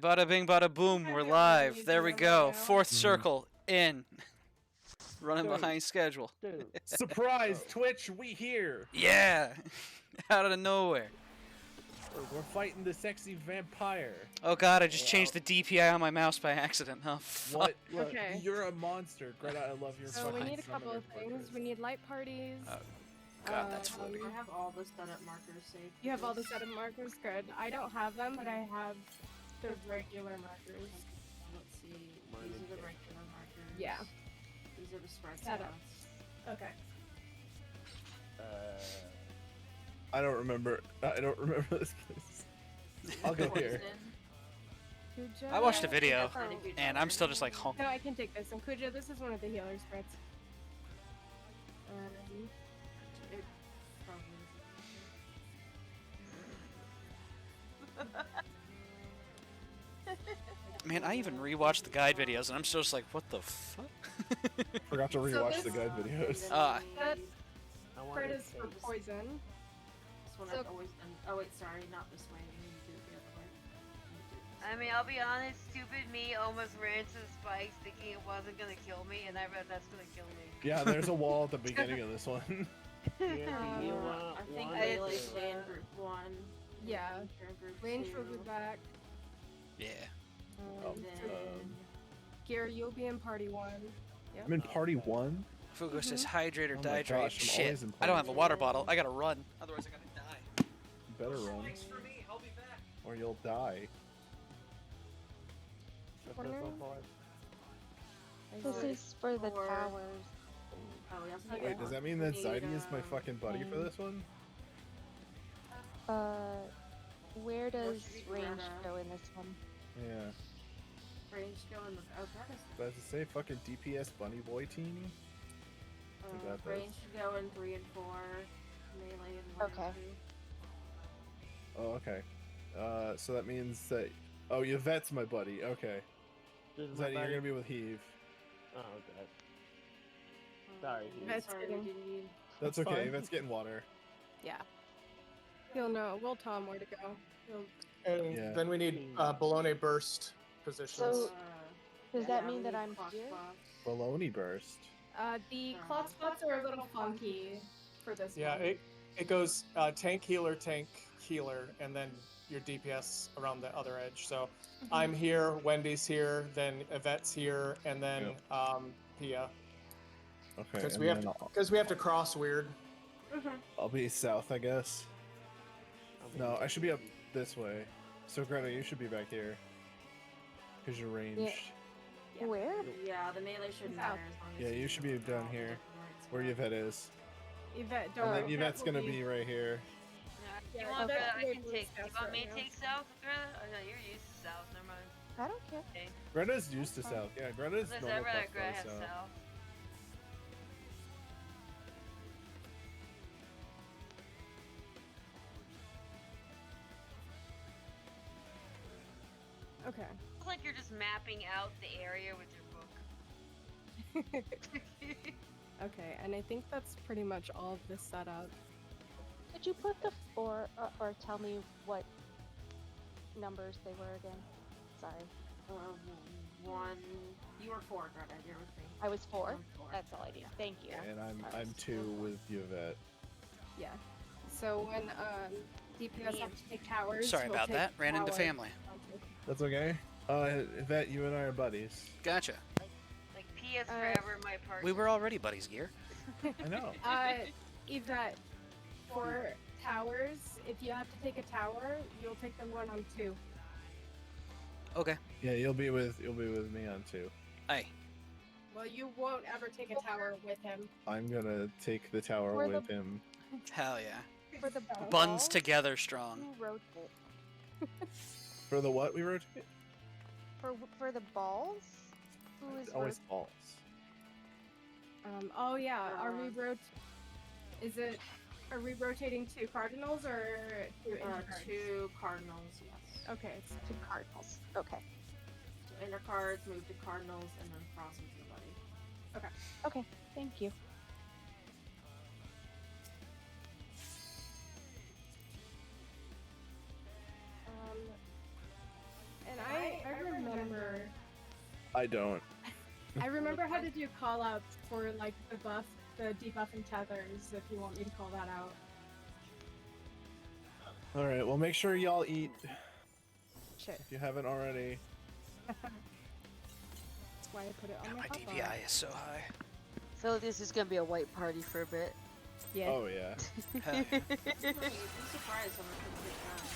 Bada bing, bada boom, we're live. There we go. Fourth circle, in. Running behind schedule. Surprise, Twitch, we here! Yeah! Out of nowhere. We're fighting the sexy vampire. Oh god, I just changed the DPI on my mouse by accident. Oh, fuck. What? Okay. You're a monster. Greta, I love your So we fucking need a couple of things. We need light parties. Oh, god, that's floaty. I have all the setup markers saved. You have all the setup markers? Good. I don't have them, but I have the regular markers. Let's see. These are the regular markers. Yeah. These are the spread Setups. Okay. I don't remember this place. I'll go here. Kuja? I watched a video, and I'm still just like, huh. No, I can take this. And Kuja, this is one of the healer spreads. It probably Man, I even rewatched the guide videos, and I'm still just like, what the fuck? Forgot to rewatch the guide videos. That spread is for poison. This one I've always done. Oh wait, sorry, not this way. We need to do it the other way. I mean, I'll be honest, stupid me almost ran to the spikes thinking it wasn't gonna kill me, and I read that's gonna kill me. Yeah, there's a wall at the beginning of this one. I think Bailey's in group 1. Yeah. Range will be back. Yeah. Gear, you'll be in party 1. Yep. I'm in party 1? Fugo says hydrate or Oh my dihydrate. gosh, I'm always Shit. in I don't have a party water bottle. I gotta run. Otherwise, I gotta die. You better run. Thanks for me. I'll be back. Or you'll die. This is for the towers. Oh, we also Wait, does that mean that Zaidi is my fucking buddy for this one? Where does range go in this one? Yeah. range go in the? Oh, that is. But to say fucking DPS bunny boy team? I got range this. should go in 3 and 4. Melee in 1 Okay. and 2. Oh, okay. So that means that. Oh, Yvette's my buddy. Okay. Zaidi, you're gonna be with Heave. Oh, okay. Sorry, Heave. That's Sorry, kidding. we didn't need. That's okay. Yvette's getting water. Yeah. He'll know. We'll tell him where to go. And Yeah. then we need bologna burst positions. So- Does that yeah, mean we that need I'm clock here? spots. Baloney burst. The clock spots are a little funky for this yeah, one. it goes tank, healer, and then your DPS around the other edge. So I'm here, Wendy's here, then Yvette's here, and then Pia. Okay. Because and we have then to have to cross weird. I'll be south, I guess. No, I should be up this way. So Greta, you should be back here. Because you're ranged. Yeah. Where? Yeah, the melee shouldn't matter as long as. Yeah, you should be down here, where Yvette is. Yvette, And don't. then Yvette's gonna be right here. You Yeah, want that's I where can Blue take. You Scout's want me right to now. take south, Greta? Oh no, you're used to south. Never mind. I don't care. Okay. Greta's used to south. Yeah, Greta's Unless normal I'd rather buff Greta though, have so. south. Okay. It's like you're just mapping out the area with your book. Okay, and I think that's pretty much all of the setup. Could you put the four, or tell me what numbers they were again? Sorry. 1. You were 4, Greta. You're with me. I was 4? I'm 4. That's all I need. Thank you. And I'm 2 with Yvette. Yeah. So when DPS have to take towers. Sorry we'll about take that. Ran into tower. family. That's okay. Yvette, you and I are buddies. Gotcha. Like PS forever, my partner. We were already buddies, Gear. I know. Yvette, for towers, if you have to take a tower, you'll take the one on 2. Okay. Yeah, you'll be with me on 2. Hey. Well, you won't ever take a tower with him. I'm gonna take the tower For the- with him. Hell yeah. For the Buns balls, together strong. Who wrote it? For the what we wrote? For the balls? Who is Always wrote- balls. Oh yeah, are we rotating to cardinals or to intercards? 2 cardinals, yes. Okay, it's to cardinals? Okay. So inner cards, move to cardinals, and then cross with your buddy. Okay. Thank you. and I I don't. I remember how to do call out for like the buff, the debuff and tethers. If you want me to call that out. All right. Well, make sure y'all eat Shit. if you haven't already. That's why I put it on God, my my hotbar. DPI is so high. So this is gonna be a white party for a bit. Yeah. Oh yeah. Hell yeah. You'd be surprised how much people get done.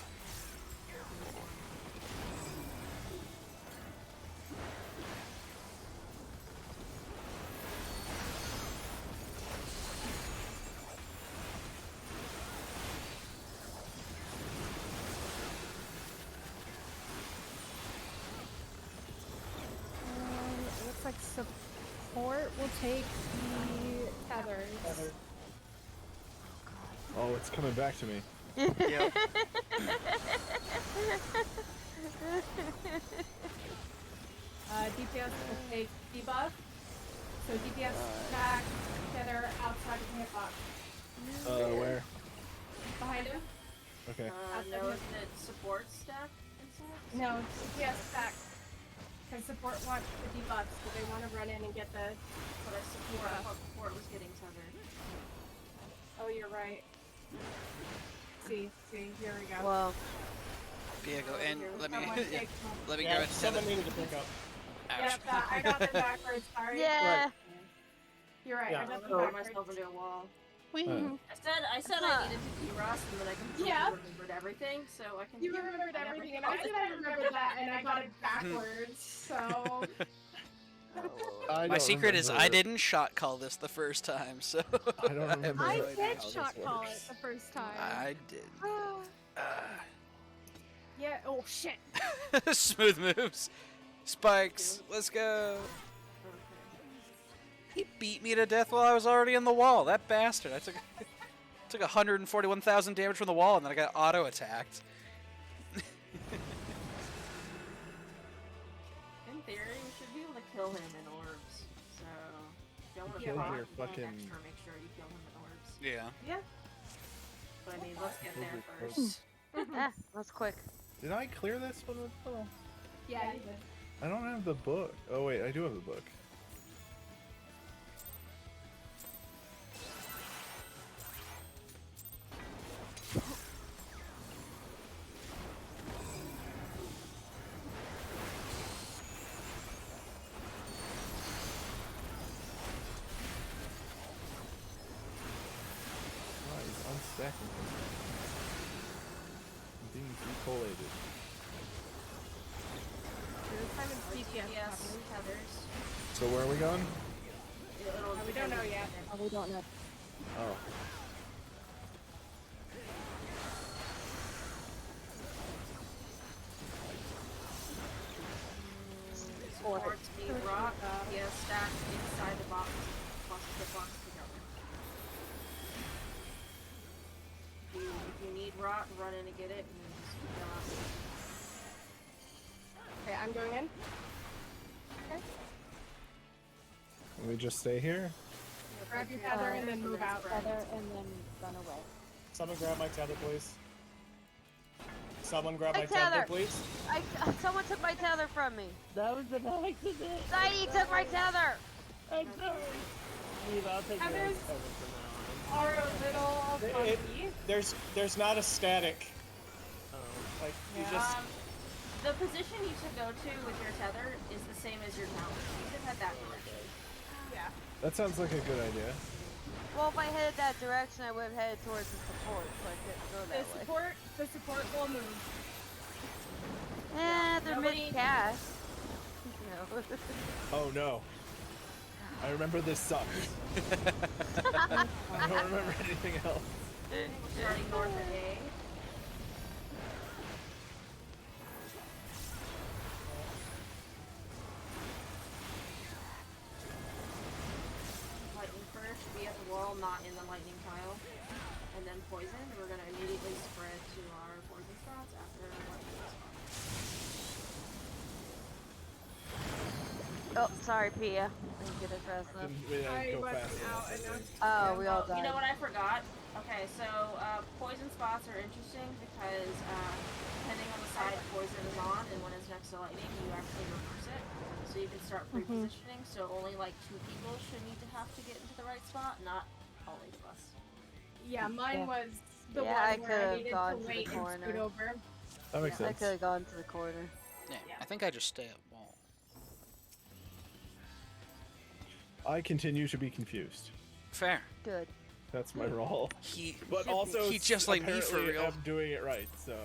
It looks like support will take the tethers. Oh, it's coming back to me. Yep. DPS will take debuff. So DPS back, tether outside of the hitbox. Where? Behind him? Okay. No, isn't it support stack inside? No, DPS back. Because support wants the debuffs, so they want to run in and get the. But I thought support was getting tethered. Oh, you're right. See, here we go. Well, Yeah, go in. Let me. Someone Yeah, take them. let me Yeah, grab it. someone needed to pick up. Ouch. Yeah, I got them backwards. Sorry. yeah. You're right. Yeah. I got I'm them gonna throw backwards. myself into a wall. Uh, I said I needed to de-rust, and then I completely Yeah. remembered everything, so I can. You remembered everything, and I said I remembered that, and I got it backwards. So. I My don't secret is I remember- didn't shot call this the first time, so I don't remember. I no idea did how this shot call it works. the first time. I did. Yeah. Oh shit. Smooth moves. Spikes. Let's go. He beat me to death while I was already in the wall. That bastard. I took 141,000 damage from the wall, and then I got auto attacked. In theory, you should be able to kill him in orbs. So, if you want to Kill proc your one fucking- extra, make sure you kill him in orbs. Yeah. But I mean, let's get Kill there your first. Ah, that's quick. Did I clear this one with Pearl? Yeah, you did. I don't have the book. Oh wait, I do have the book. Why is unstacking him? I'm being decollated. This time it's DPS. Yes, tethers. So where are we going? We don't know yet. Oh, we don't know. Oh. Supports need rock, DPS stacked inside the box. The box together. If you need rock, run in and get it, and then just go out. Okay, I'm going in. Can we just stay here? Grab your tether and then move out. Feather and then run away. Someone grab my tether, please. Someone grab My my tether, tether. please. Someone took my tether from me. That was an accident. Saeed took my tether. I'm sorry. Steve, I'll take your Tethers tether from now on. are a little It- funky. There's not a static. Oh. Like you Yeah. just. The position you should go to with your tether is the same as your mount. You should head that direction. Yeah. That sounds like a good idea. Well, if I headed that direction, I would have headed towards the support, so I couldn't go that way. The support will move. They're Nobody- mid-cast. No. Oh no. I remember this sucks. I don't remember anything else. Starting north of A. Lightning first, be at the wall, not in the lightning tile. And then poison. We're gonna immediately spread to our poison spots after lightning spots. Oh, sorry, Pia. Didn't get it fast enough. We didn't I go wasn't fast out enough. enough. Oh, we all You know died. what I forgot? Okay, so poison spots are interesting because depending on the side poison is on and when it's next to lightning, you actually reverse it. So you can start pre-positioning. So only like 2 people should need to have to get into the right spot, not all 8 of us. Yeah, mine Yeah. was the Yeah, I one where I could've needed gone to to the wait and scoot corner. over. That makes I sense. could have gone to the corner. Yeah, Yeah. I think I just stay at wall. I continue to be confused. Fair. Good. That's my role. He, But also, he just like me for apparently real. I'm doing it right, so.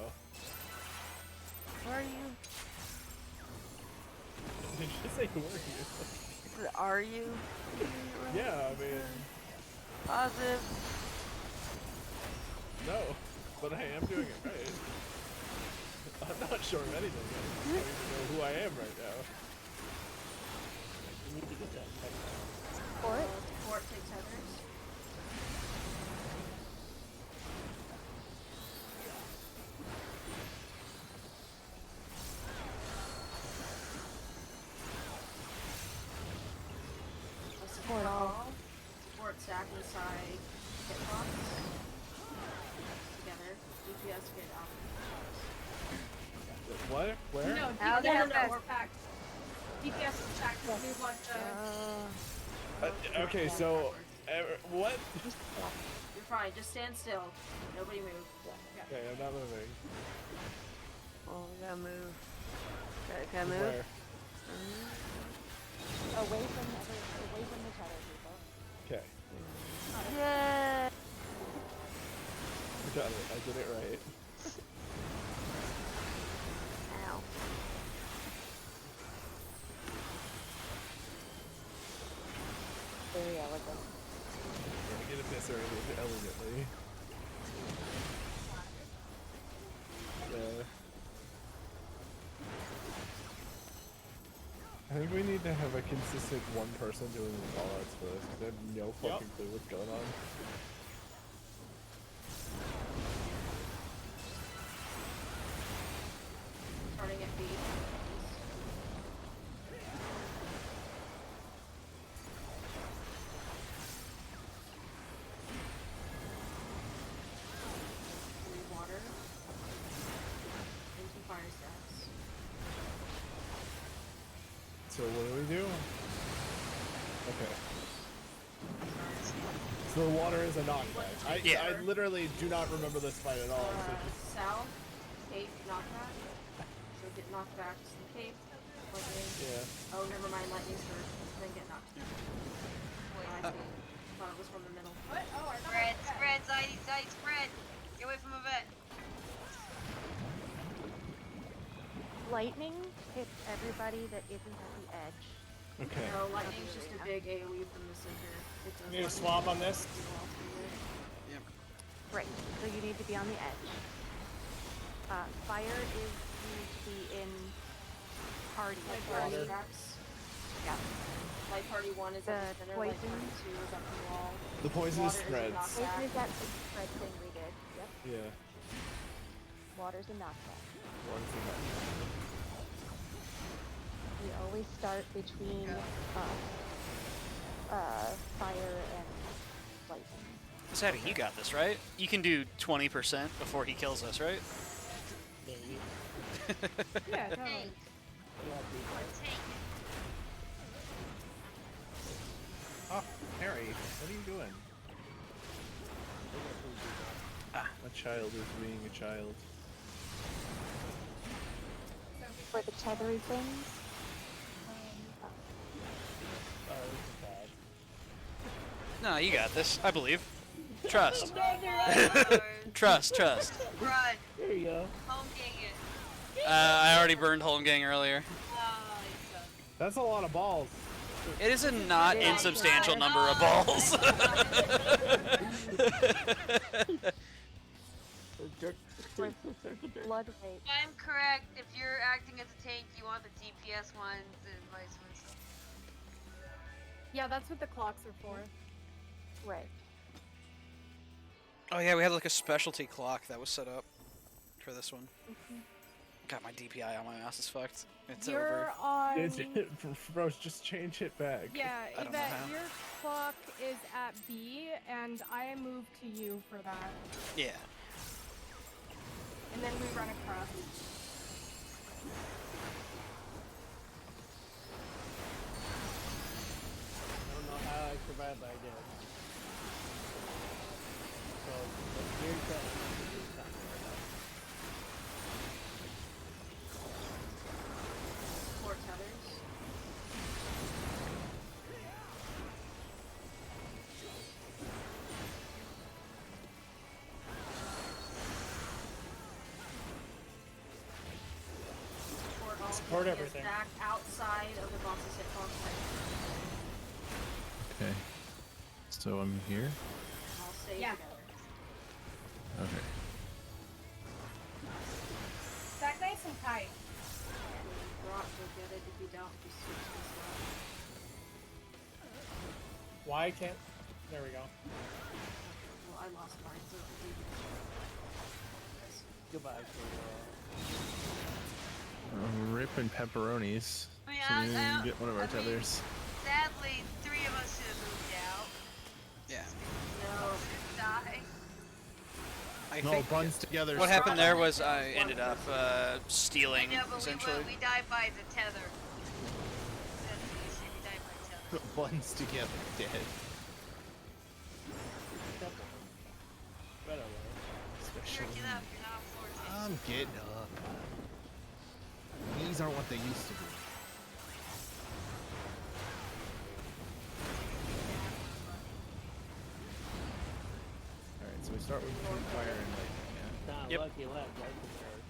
Where are you? Did you say who are you? Is it, are you? Yeah, I mean, Positive. no, but I am doing it right. I'm not sure of anything. I don't even know who I am right now. You need to get that. Fort? Fort takes others. Fort all. Support stack inside hitbox. Together. DPS get out. What? Where? No, How the hell DPS that- is stacked. DPS is stacked. We want the. Okay, so, what? You're fine. Just stand still. Nobody move. Okay, I'm not moving. Oh, we gotta move. Can I move? Where? Away from the tether people. Okay, Yeah. got it. I did it right. Ow. Very elegant. I get a piss elegantly. I think we need to have a consistent one person doing the callouts for this, because I have no fucking clue what's going on. Starting at B. Water. Into fire stacks. So what do we do? Okay. So the water is a knockback. Yeah. I literally do not remember this fight at all. So just, South, cape, knockback. So get knocked back to the cape. Lightning. yeah. Oh, never mind. Lightning's first. Then get knocked. I see. Thought it was from the middle. What? Oh, I Spread, spread, Zaidi, spread. Get away from a vet. Lightning hits everybody that isn't at the edge. Okay. No, lightning's just a big AoE from the center. It does Need a not swap on this? Right. So you need to be on the edge. Fire is used to be in party. Light Water. party tracks. Yeah. Light party 1 is The at the center. Light poison. party 2 is up the wall. The poisonous Water is a spreads. knockback. Poison is that big spread thing we did. Yep. Yeah. Water's a knockback. One's the knockback. We always start between fire and lightning. Sadie, you got this, right? You can do 20% before he kills us, right? Maybe. Yeah, totally. Tank. Tank. Oh, Harry, what are you doing? A child is being a child. For the tethery things, Oh, this is bad. No, you got this. I believe. Trust. Lord. Trust. Run. There you go. Home gang it. I already burned Home Gang earlier. Oh, you suck. That's a lot of balls. It is a not Yeah. insubstantial number of balls. blood weight. If I'm correct, if you're acting as a tank, you want the DPS ones and vice versa. Yeah, that's what the clocks are for. Right. Oh yeah, we had like a specialty clock that was set up for this one. God, my DPI on my mouse is fucked. It's You're over. on. Bro, just change it back. Yeah, I don't know Yvette, how. your clock is at B, and I moved to you for that. Yeah. And then we run across. I don't know how I survived, I guess. So, here's that. Four tethers. Support everything. Back outside of the boss's hitbox. Okay. So I'm here. I'll stay Yeah. together. Okay. Stack nice and tight. Rock will get it. If you don't, just switch this up. Why can't? There we go. Well, I lost mine, so it's easy. Goodbye, Ripping pepperonis. I mean, So I we don't- can get one of our I mean- tethers. Sadly, 3 of us should have moved out. Yeah. No. Die. I No, think buns together. what happened there was I ended up stealing, Yeah, but essentially. we died by the tether. That's the issue. We died by tether. Buns together, dead. Right away. Especially. Here, get up. You're not on floor two. I'm getting up. These aren't what they used to be. Alright, so we start with fire and lightning, yeah? Nah, Yep. lucky left, right there.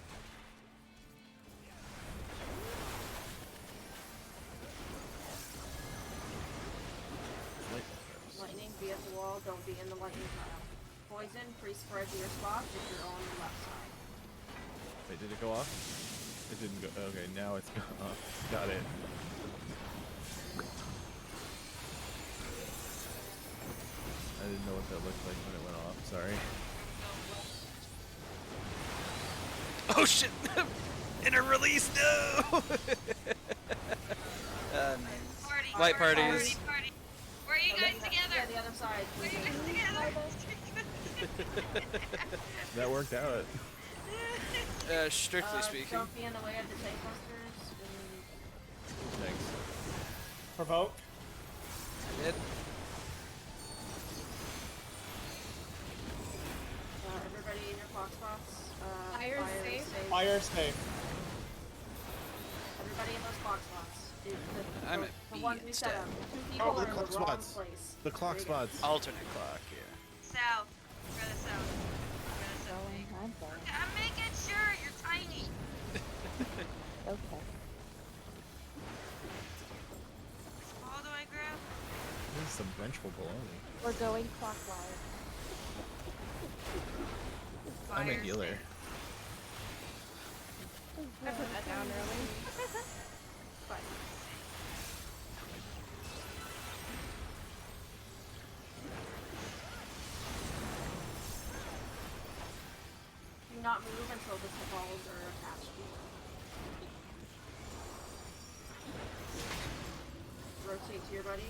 Lightning first. Lightning, be at the wall, don't be in the lightning pile. Poison, pre-spread to your spots if you're on the left side. Wait, did it go off? It didn't go. Okay, now it's gone off. Got it. I didn't know what that looked like when it went off. Sorry. Oh shit! Inner release, no! Party. Light party, parties. Party. Where are you guys together? Yeah, the other side. Where are you guys together? That worked out. Strictly speaking. Don't be in the way of the tank busters. Thanks. Provoke. It, Everybody in your clock spots. Fire safe. Fire safe. Everybody in those clock spots. Dude, I'm the at B ones we set instead. up. Two people the are in clock the wrong spots. place. The clock There you go. spots. alternate clock, yeah. South. Go to south. Go to south. I'm making sure you're tiny. Okay. How do I grab? This is some vengeful baloney. We're going clockwise. I'm a Fire healer. stick. I put that down early. But do not move until the balls are attached to you. Rotate to your buddy,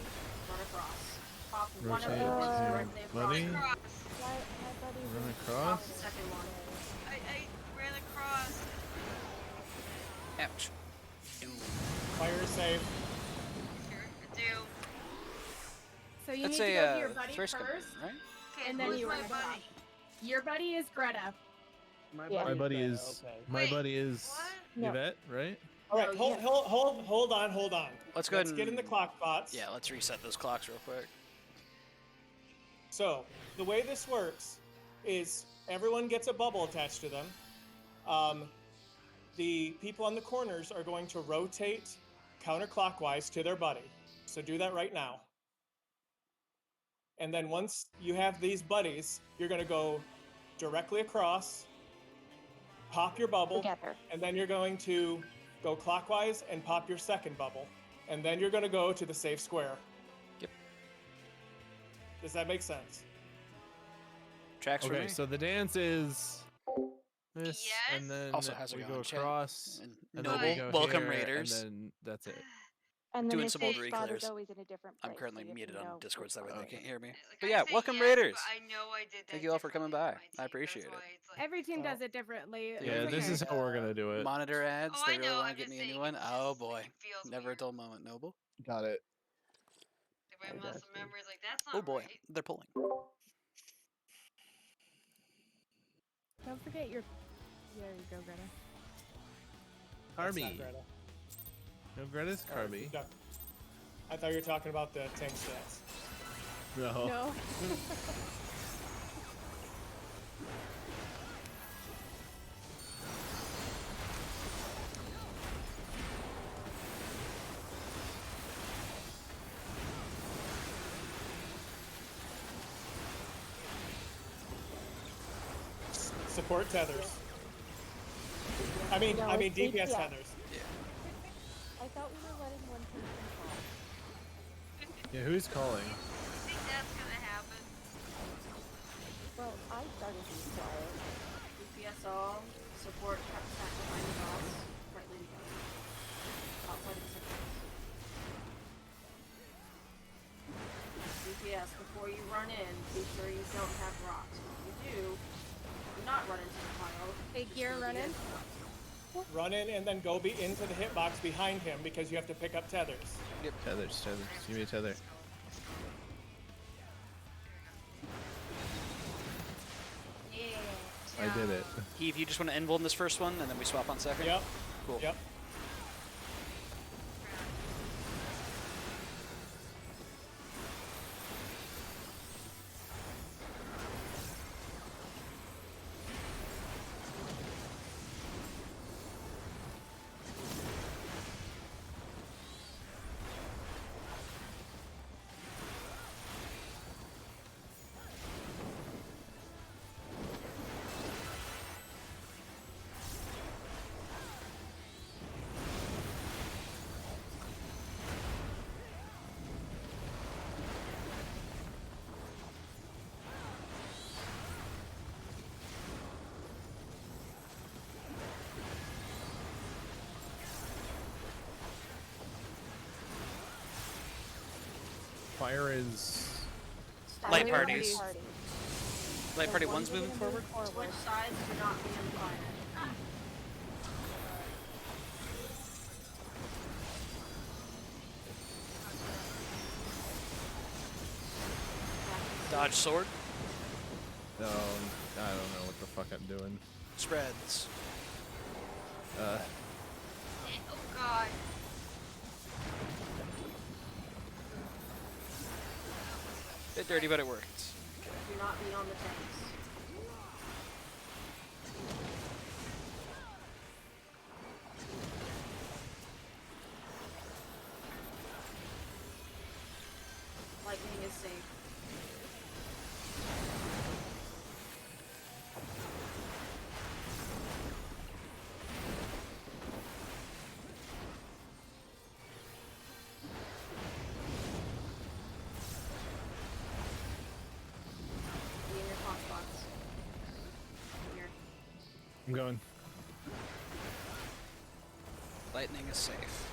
run across. Pop one of Rotate the ones to directly across. buddy. Cross. My buddy's Run in Pop across. the second one. I ran across. Ouch. Ew. Fire safe. Sure. Do. So you That's need to go to a your buddy thirst first, company, right? Okay, and then who's you my run buddy? across. Your buddy is Greta. Yeah. My buddy better, is. okay. My Wait, buddy is what? No. Yvette, right? All right, Oh, hold on. Let's go Let's ahead get in the and- clock spots. Yeah, let's reset those clocks real quick. So the way this works is everyone gets a bubble attached to them. The people on the corners are going to rotate counterclockwise to their buddy. So do that right now. And then once you have these buddies, you're going to go directly across, pop your bubble, together. and then you're going to go clockwise and pop your second bubble. And then you're going to go to the safe square. Yep. Does that make sense? Tracks for Okay, me? so the dance is. this, Yes. and then Also, how's it we going, go chat? across, And and then we Noble, go welcome here, Raiders. and then that's it. And then Doing the some safe old spot reclears. is always in a different place. I'm currently so you muted can on know Discord, which so that way spot they it can't is. hear me. Like, But I yeah, say welcome yes, Raiders. But I know I did that. Thank you all for coming differently by. with my I team, appreciate that's it. why it's like, Every team Well, does it differently. Yeah, Yeah, It's this okay. is how we're gonna do it. Monitor ads. Oh, They I really know, want I'm to get just me a new saying one. it Oh just, boy, like, it feels never a weird. dull moment, Noble. Got it. My I got muscle you. memory's like, that's not Oh boy, right. they're pulling. Don't forget your. There you go, Greta. That's not Carby. Greta. No, Greta's Or- Carby. no. I thought you were talking about the tank stats. No. No. Support tethers. I mean No, it's DPS DPS. tethers. I thought we were letting one person call. Yeah, who's calling? I think that's gonna happen. Well, I started being quiet. DPS all, support stack behind the boss, right leading up. Outside of the support. DPS, before you run in, be sure you don't have rocks. If you do not run into the pile. Big gear run in. Run in and then go into the hitbox behind him because you have to pick up tethers. Tethers. Give me a tether. Yeah. I did it. Heave, you just want to invuln this first one, and then we swap on second? Yep. Cool. Yep. Fire is. Light Light parties. parties. Light So party one's one's moving gonna move forward? Switch sides, do not be in the fire. Dodge sword. No, I don't know what the fuck I'm doing. Spreads. Oh god. Bit dirty, but it worked. Do not be on the tanks. Lightning is safe. Be in your hot spots. Here. I'm going. Lightning is safe.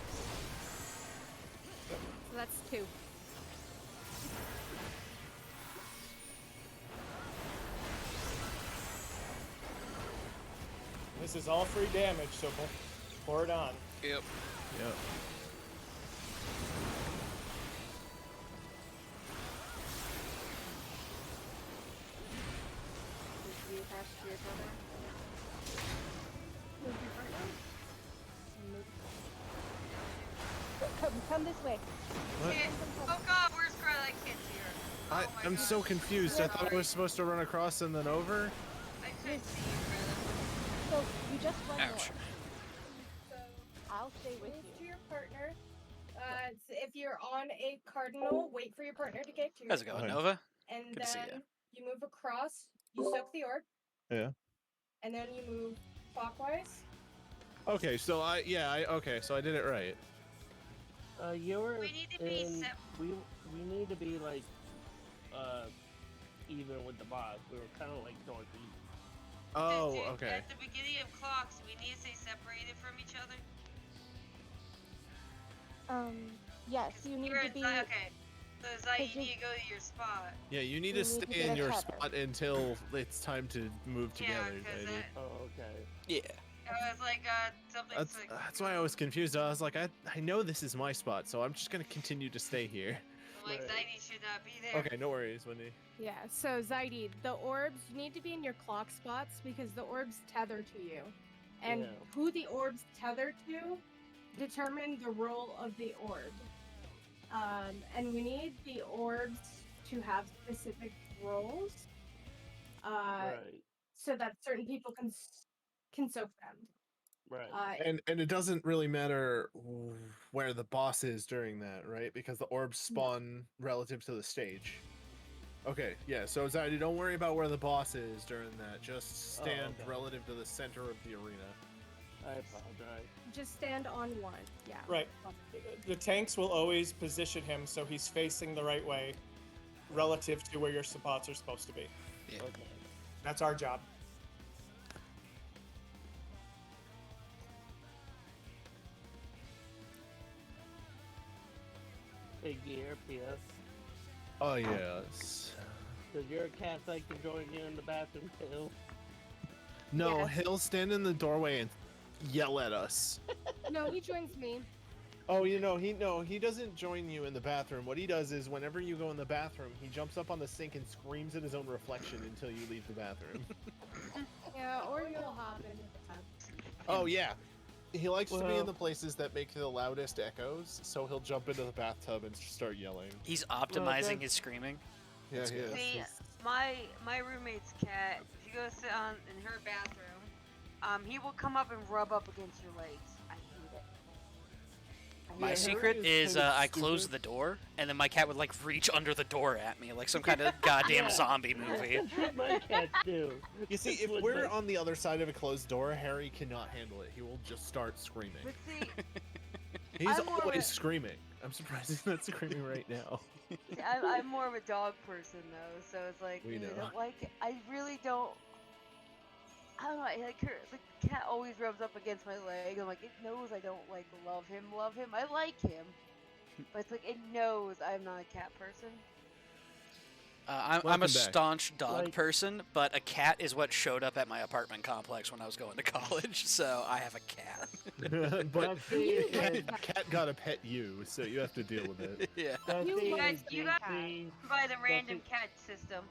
So that's 2. This is all free damage, so pour it on. Yep. Yep. Needs to be attached to your tether. Come this way. What? Oh god, where's Greta? I can't see her. Oh my I'm god. so confused. I thought I was supposed to run across and then over. I couldn't see you, Greta. So you just run Ouch. north. So I'll stay with move to you. your partner. If you're on a cardinal, wait for your partner to get to you. How's it going, Okay. Nova? And Good to see then you move across. You soak the orb. Yeah. And then you move clockwise. Okay, so okay, so I did it right. You were We need to be in, sep- we need to be like even with the boss. We were kind of like northeast. Oh, Dude, okay. At the beginning of clocks, we need to stay separated from each other. Yes, 'Cause you need you're to in be. Zai- okay. So Zai, you you- need to go to your spot. Yeah, you need You to need to stay get in a your tether. spot until it's time to move Yeah, together. because Zadie. Oh, okay. Yeah. I was like, something's like. That's why I was confused. I was like, I know this is my spot, so I'm just gonna continue to stay here. I'm like, Right. Zaidi should not be there. Okay, no worries, Wendy. Yeah, so Zaidi, the orbs, you need to be in your clock spots because the orbs tether to you. And Yeah. who the orbs tether to determine the role of the orb. And we need the orbs to have specific roles Right. so that certain people can soak them. Right. And it doesn't really matter where the boss is during that, right? Because the orbs spawn relative to the stage. Okay, yeah. So Zadie, don't worry about where the boss is during that. Just stand okay. relative to the center of the arena. I apologize. Just stand on one. Yeah. Right. The tanks will always position him so he's facing the right way relative to where your spots are supposed to be. Yeah. Okay. That's our job. Big gear, PS. Oh yes. Does your cat like to join you in the bathroom too? No, Yes. he'll stand in the doorway and yell at us. No, he joins me. Oh, he doesn't join you in the bathroom. What he does is whenever you go in the bathroom, he jumps up on the sink and screams at his own reflection until you leave the bathroom. Yeah, or you'll hop into the tub. Oh yeah. He likes to be Well- in the places that make the loudest echoes, so he'll jump into the bathtub and start yelling. He's optimizing that's- his screaming. Yeah, he is. See, He's- my roommate's cat, if you go sit on in her bathroom, he will come up and rub up against your legs. I hate it. My Harry secret is is kind of I close stupid. the door, and then my cat would like reach under the door at me, like some kind of goddamn Yeah. zombie movie. That's what my cats do. You see, That's if what we're my- on the other side of a closed door, Harry cannot handle it. He will just start screaming. But see, He's I'm more of always a- screaming. I'm surprised he's not screaming right now. see, I'm more of a dog person though, so it's like We I know. don't like it. I really don't. I don't know. Like her, the cat always rubs up against my leg. I'm like, it knows I don't like love him. I like him, but it's like it knows I'm not a cat person. I'm a Welcome back. staunch dog Like- person, but a cat is what showed up at my apartment complex when I was going to college, so I have a cat. But Now, see, cat got to pet you, so you have to deal with it. Yeah. now, You see, guys- you got- see, By the random it. cat system.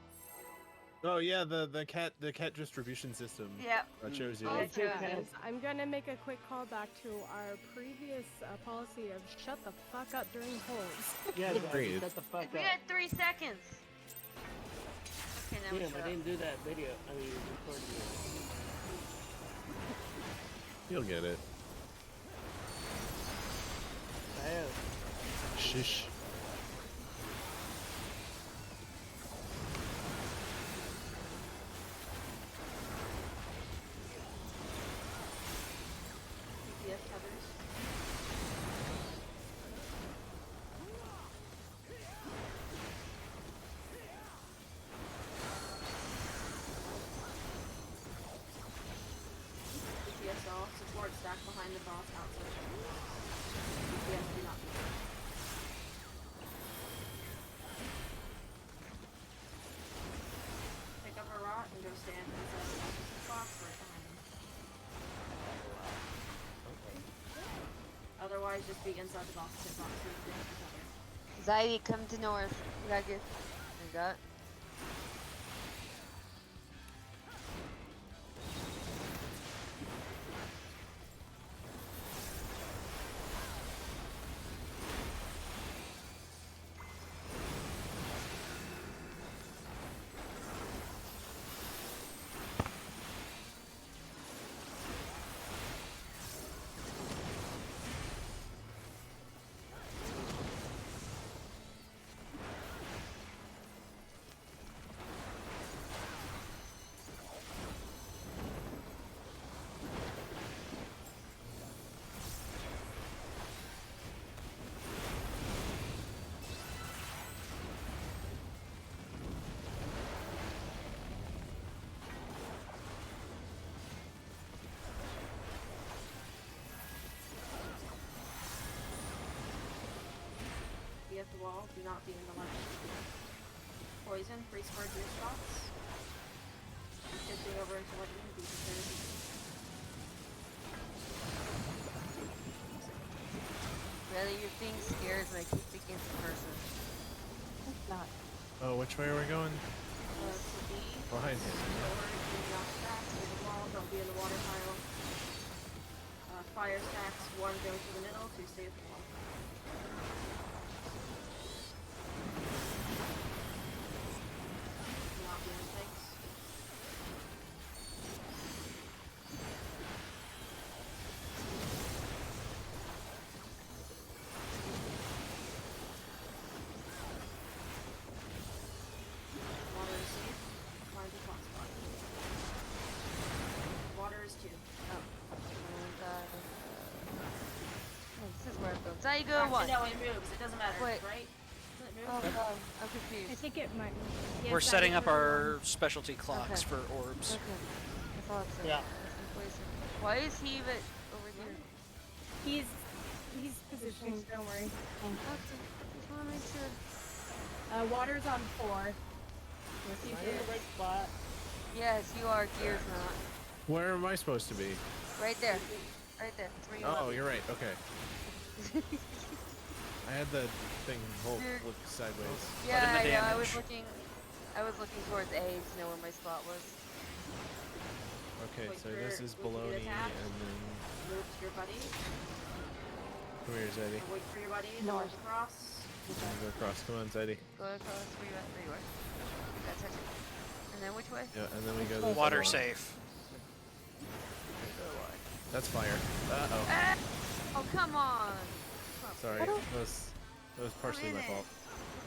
Oh yeah, the cat distribution system. Yeah. That shows you. Oh, Also, Yeah. guys, I'm gonna make a quick call back to our previous policy of shut the fuck up during polls. Yeah, Agreed. guys, shut the fuck We up. got 3 seconds. Okay, now we Damn, shut I up. didn't do that video. I mean, recording it. You'll get it. I am. Shish. GPS covers. GPS off. Support stack behind the boss outside. GPS do not. Pick up a rod and go stand inside the box right behind him. Otherwise, just be inside the box box so you can hit each other. Zaidi, come to north. We got good. We got. be at the wall. Do not be in the ledge. Poison, free spur gear spots. Shifting over into lightning. Be prepared. Really, your thing scares when I keep against the person. It's not. Oh, which way are we going? To be Behind him. lower, do not stack to the wall. Don't be in the water pile. Fire stacks. 1 go to the middle, 2 stay at the wall. Not be in the tanks. Water is safe. Find the hot spot. Water is 2. Oh. And, oh, this is where it goes. Now you go Actually, one. no, it moves. It doesn't matter, Wait. right? Does it move? Oh god, I'm I confused. think it might. We're setting up our specialty clocks Okay. for orbs. Okay. I thought so. Yeah. Why is he even over here? He's positioned. Don't worry. Okay. Just wanna make sure. Water's on 4. Am I in the right spot? Yes, you are. Gears not. Where am I supposed to be? Right there. Right there. That's where you Oh, want. you're right. Okay. I had the thing hold You're- look sideways. Yeah, the I know. I was damage. looking towards A to know where my spot was. Okay, Wait so for- this is wait for the baloney, attack. and then Move to your buddy. come here, Zadie. Or wait for your buddy. North. North across. Go across. Come on, Zadie. Go across where you at. There you are. Gotta touch it. And then which way? Yeah, and then we go this Water way. safe. That's fire. Uh oh. Ah! Oh, come on. Sorry. I don't- That was partially my fault. I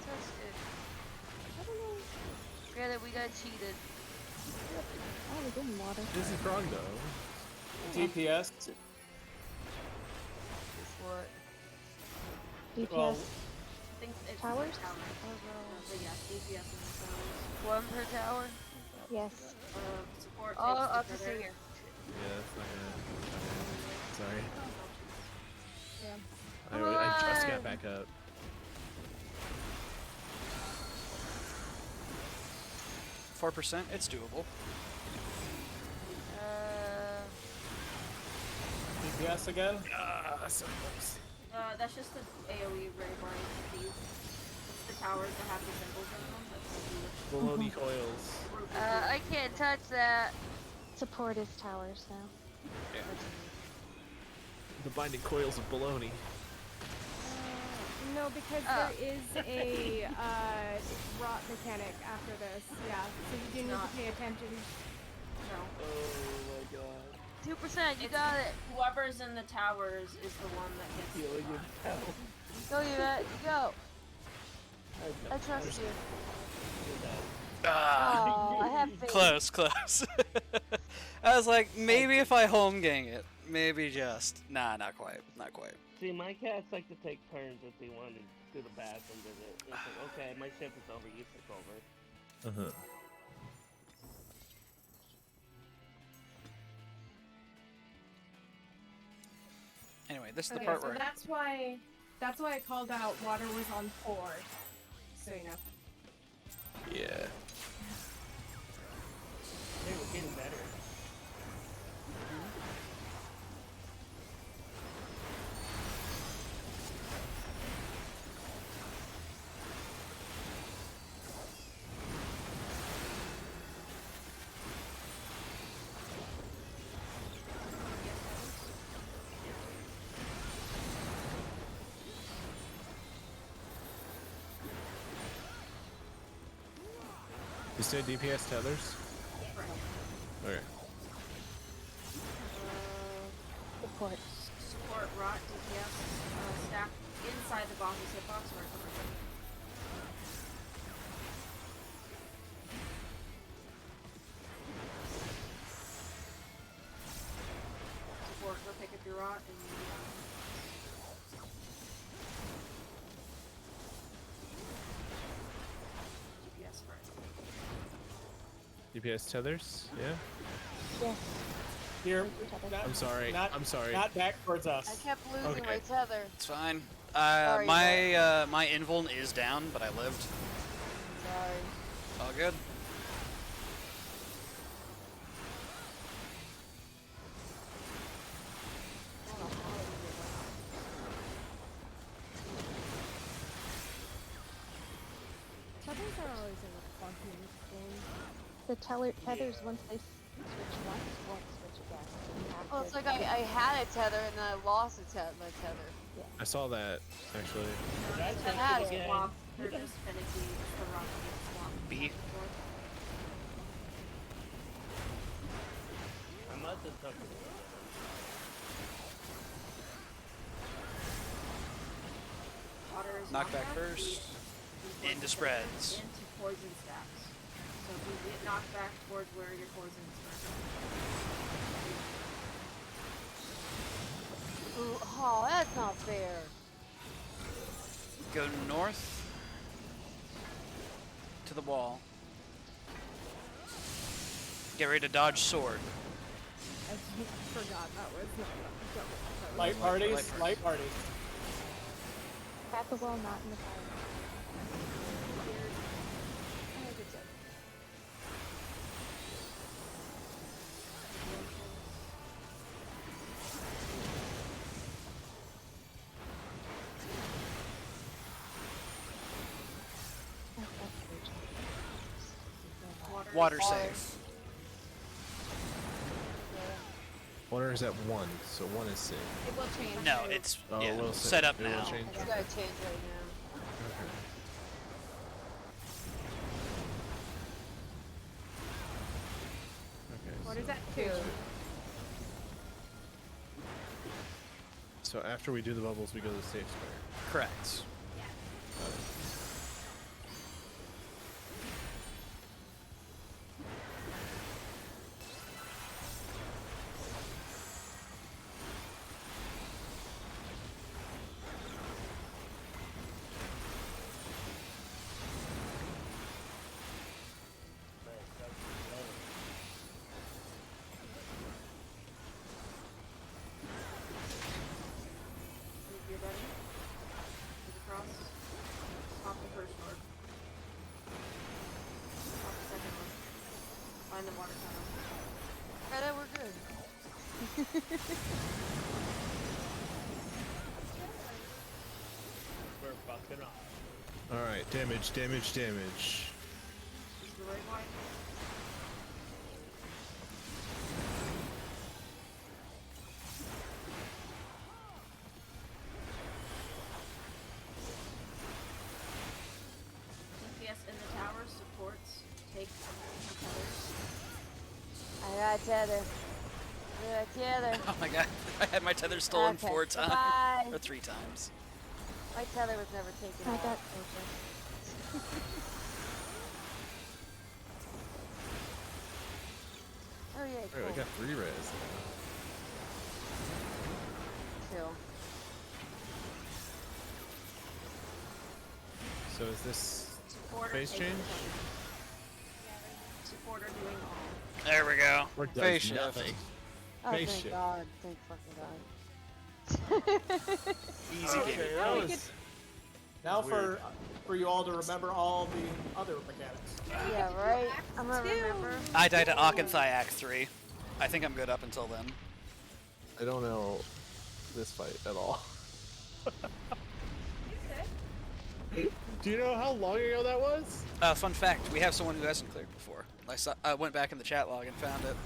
touched it. I don't know. Forget it, we got cheated. I was in water. This is wrong though. DPS. Guess what? DPS. Well, I think it's Towers? Tower. But yeah, DPS in the towers. One per tower? Yes. Support Oh, takes up the to feather. here. Yeah, that's not gonna. Sorry. Yeah. I just Come got on. back up. 4%. It's doable. DPS again. So close. That's just the AoE ray bar speed. It's the towers that have the symbols in them. That's what Baloney coils. I can't touch that. Support is towers now. Yeah. The binding coils of baloney. No, because Oh. there is a rot mechanic after this. Yeah, so you do need Not- to pay attention. No. Oh my god. 2%, you got it. Whoever's in the towers is the one that gets the Healing rot. yourself. Go, you at. Go. I I trust you. Ah, Oh, I have faith. close, close. I was like, maybe if I home gang it, maybe just. Nah, not quite, not quite. See, my cats like to take turns if they want to do the bathroom visit. It's like, okay, my shift is over, you take over. Uh huh. Anyway, this is the Okay, part so where I- that's why I called out water was on 4. So you know. Yeah. They were getting better. You said DPS tethers? Okay. Support. Support rot DPS stack inside the boss's hitbox or support, go pick up your rot and DPS for it. DPS tethers? Yeah? Yes. Here. Each other. Not, I'm sorry. Not, I'm sorry. Not back towards us. I kept losing Okay. my tether. it's fine. Sorry, my invuln is down, but I lived. Sorry. All good. Tethers are always a little funky in this game. The tethers, once they switch once, won't switch again. You have Well, to it's like I had a tether and then I lost my tether. I saw that actually. That's Yeah, it again. Swap. They're just finicky. It's the rock swap. B. I must have took it. Water is Knockback knockback. first. We Into put spreads. Into poison stacks. So if you get knocked back towards where your poison is Ooh, oh, that's not fair. Go north to the wall. Get ready to dodge sword. I forgot that was not that was Light parties, light parties. At the wall, not in the fire. Water save. Water is at 1, so 1 is safe. It will change. No, it's Oh, yeah, it will set up it will now. change. It's gotta change right now. Okay. Okay. What so, is that? 2. So after we do the bubbles, we go to the safe square. Correct. Got it. Move your buddy. Move across. Pop the first orb. Pop the second one. Find the water tunnel. Yeah, we're good. We're fucking off. All right, damage, damage, damage. Is the right one? DPS in the tower supports take tethers. I got tether. I got tether. Oh my god, I had my tether stolen Okay, 4 times. bye. Or 3 times. My tether was never taken I off. got over. Oh yeah, Alright, cool. we got 3 res now. 2. So is this Supporter phase taking change? tethers. Supporter doing all. There we go. Or Phase does shift. nothing? Oh, Face thank shit. God. Thank fucking God. Easy game. Now we it's- could- Now for you all to remember all the other mechanics. Yeah, right? I'm gonna remember. I died to Akanthai 3. I think I'm good up until then. I don't know this fight at all. Do you know how long ago that was? Fun fact, we have someone who hasn't cleared before. I went back in the chat log and found it.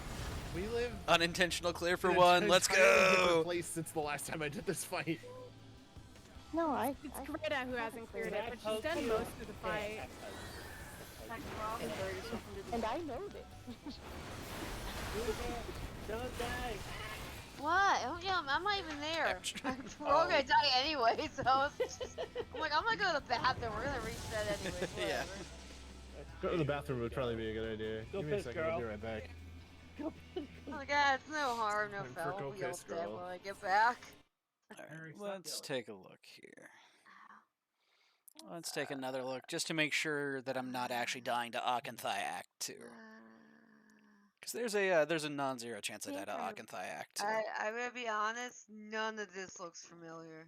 We live Unintentional clear for in one. an Let's entirely different go! place since the last time I did this fight. No, It's Greta who hasn't cleared it, but she's done most of the fight. Attack the rock and bury yourself into the and I know this. Don't die. What? Oh, yeah, I'm not even there. We're all gonna die anyway, so it's just, I'm like, I'm gonna go to the bathroom. We're gonna reset anyway. Yeah. Go to the bathroom would probably be a good idea. Go Give me a piss, second, girl. I'll be right back. Oh my God, it's no harm, no Time for foul. go We'll be all piss, dead girl. when I get back. Alright, let's take a look here. Let's take another look just to make sure that I'm not actually dying to Akanthai Act 2. Because there's a non-zero chance I die to Akanthai Act 2. I'm gonna be honest, none of this looks familiar.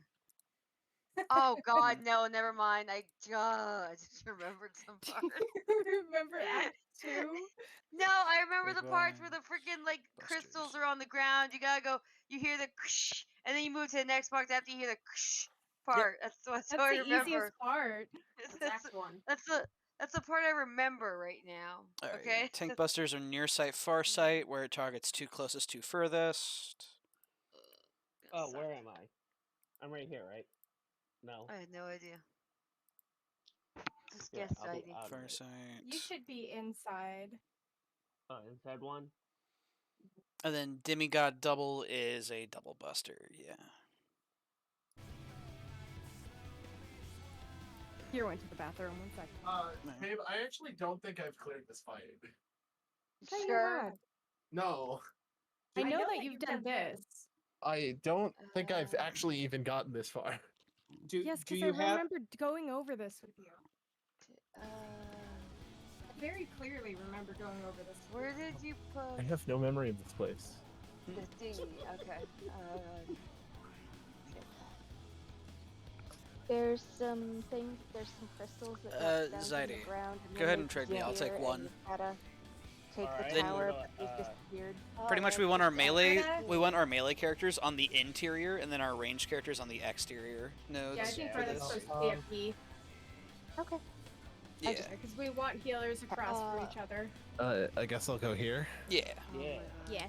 Oh God, no, never mind. I just remembered some parts. Remember Act 2? No, I remember the parts where Goodbye, the freaking like crystals Busters. are on the ground. You gotta go. You hear the and then you move to the next part after you hear the part. That's what That's I the remember. easiest part. That's Act 1. That's the part I remember right now. Alright, Okay. tank busters are near sight, far sight, where it targets two closest, two furthest. Oh, where am I? I'm right here, right? No. I had no idea. Just Yeah, guess I'll be ID. out of Far it. sight. You should be inside. Oh, inside one? And then demigod double is a double buster, yeah. Here went to the bathroom. 1 second. Babe, I actually don't think I've cleared this fight. Thought you Sure. had. No, I know that you've done this. I don't think I've actually even gotten this far. Yes, Do because I you have? remember going over this with you. I very clearly remember going over this. Where did you put I have no memory of this place. the thingy? Okay. There's some things. There's some crystals that drop down to Zaidi, the ground. And go then ahead they and trade me. I'll disappear, take and one. you gotta take Alright, the Then- tower, then, but they've disappeared. Pretty much we want our melee that? we want our melee characters on the interior and then our ranged characters on the exterior nodes. Yeah, I think for that's this. supposed to be a P. Okay. Yeah. Because we want healers across from each other. I guess I'll go here. Yeah. Yeah. Yeah.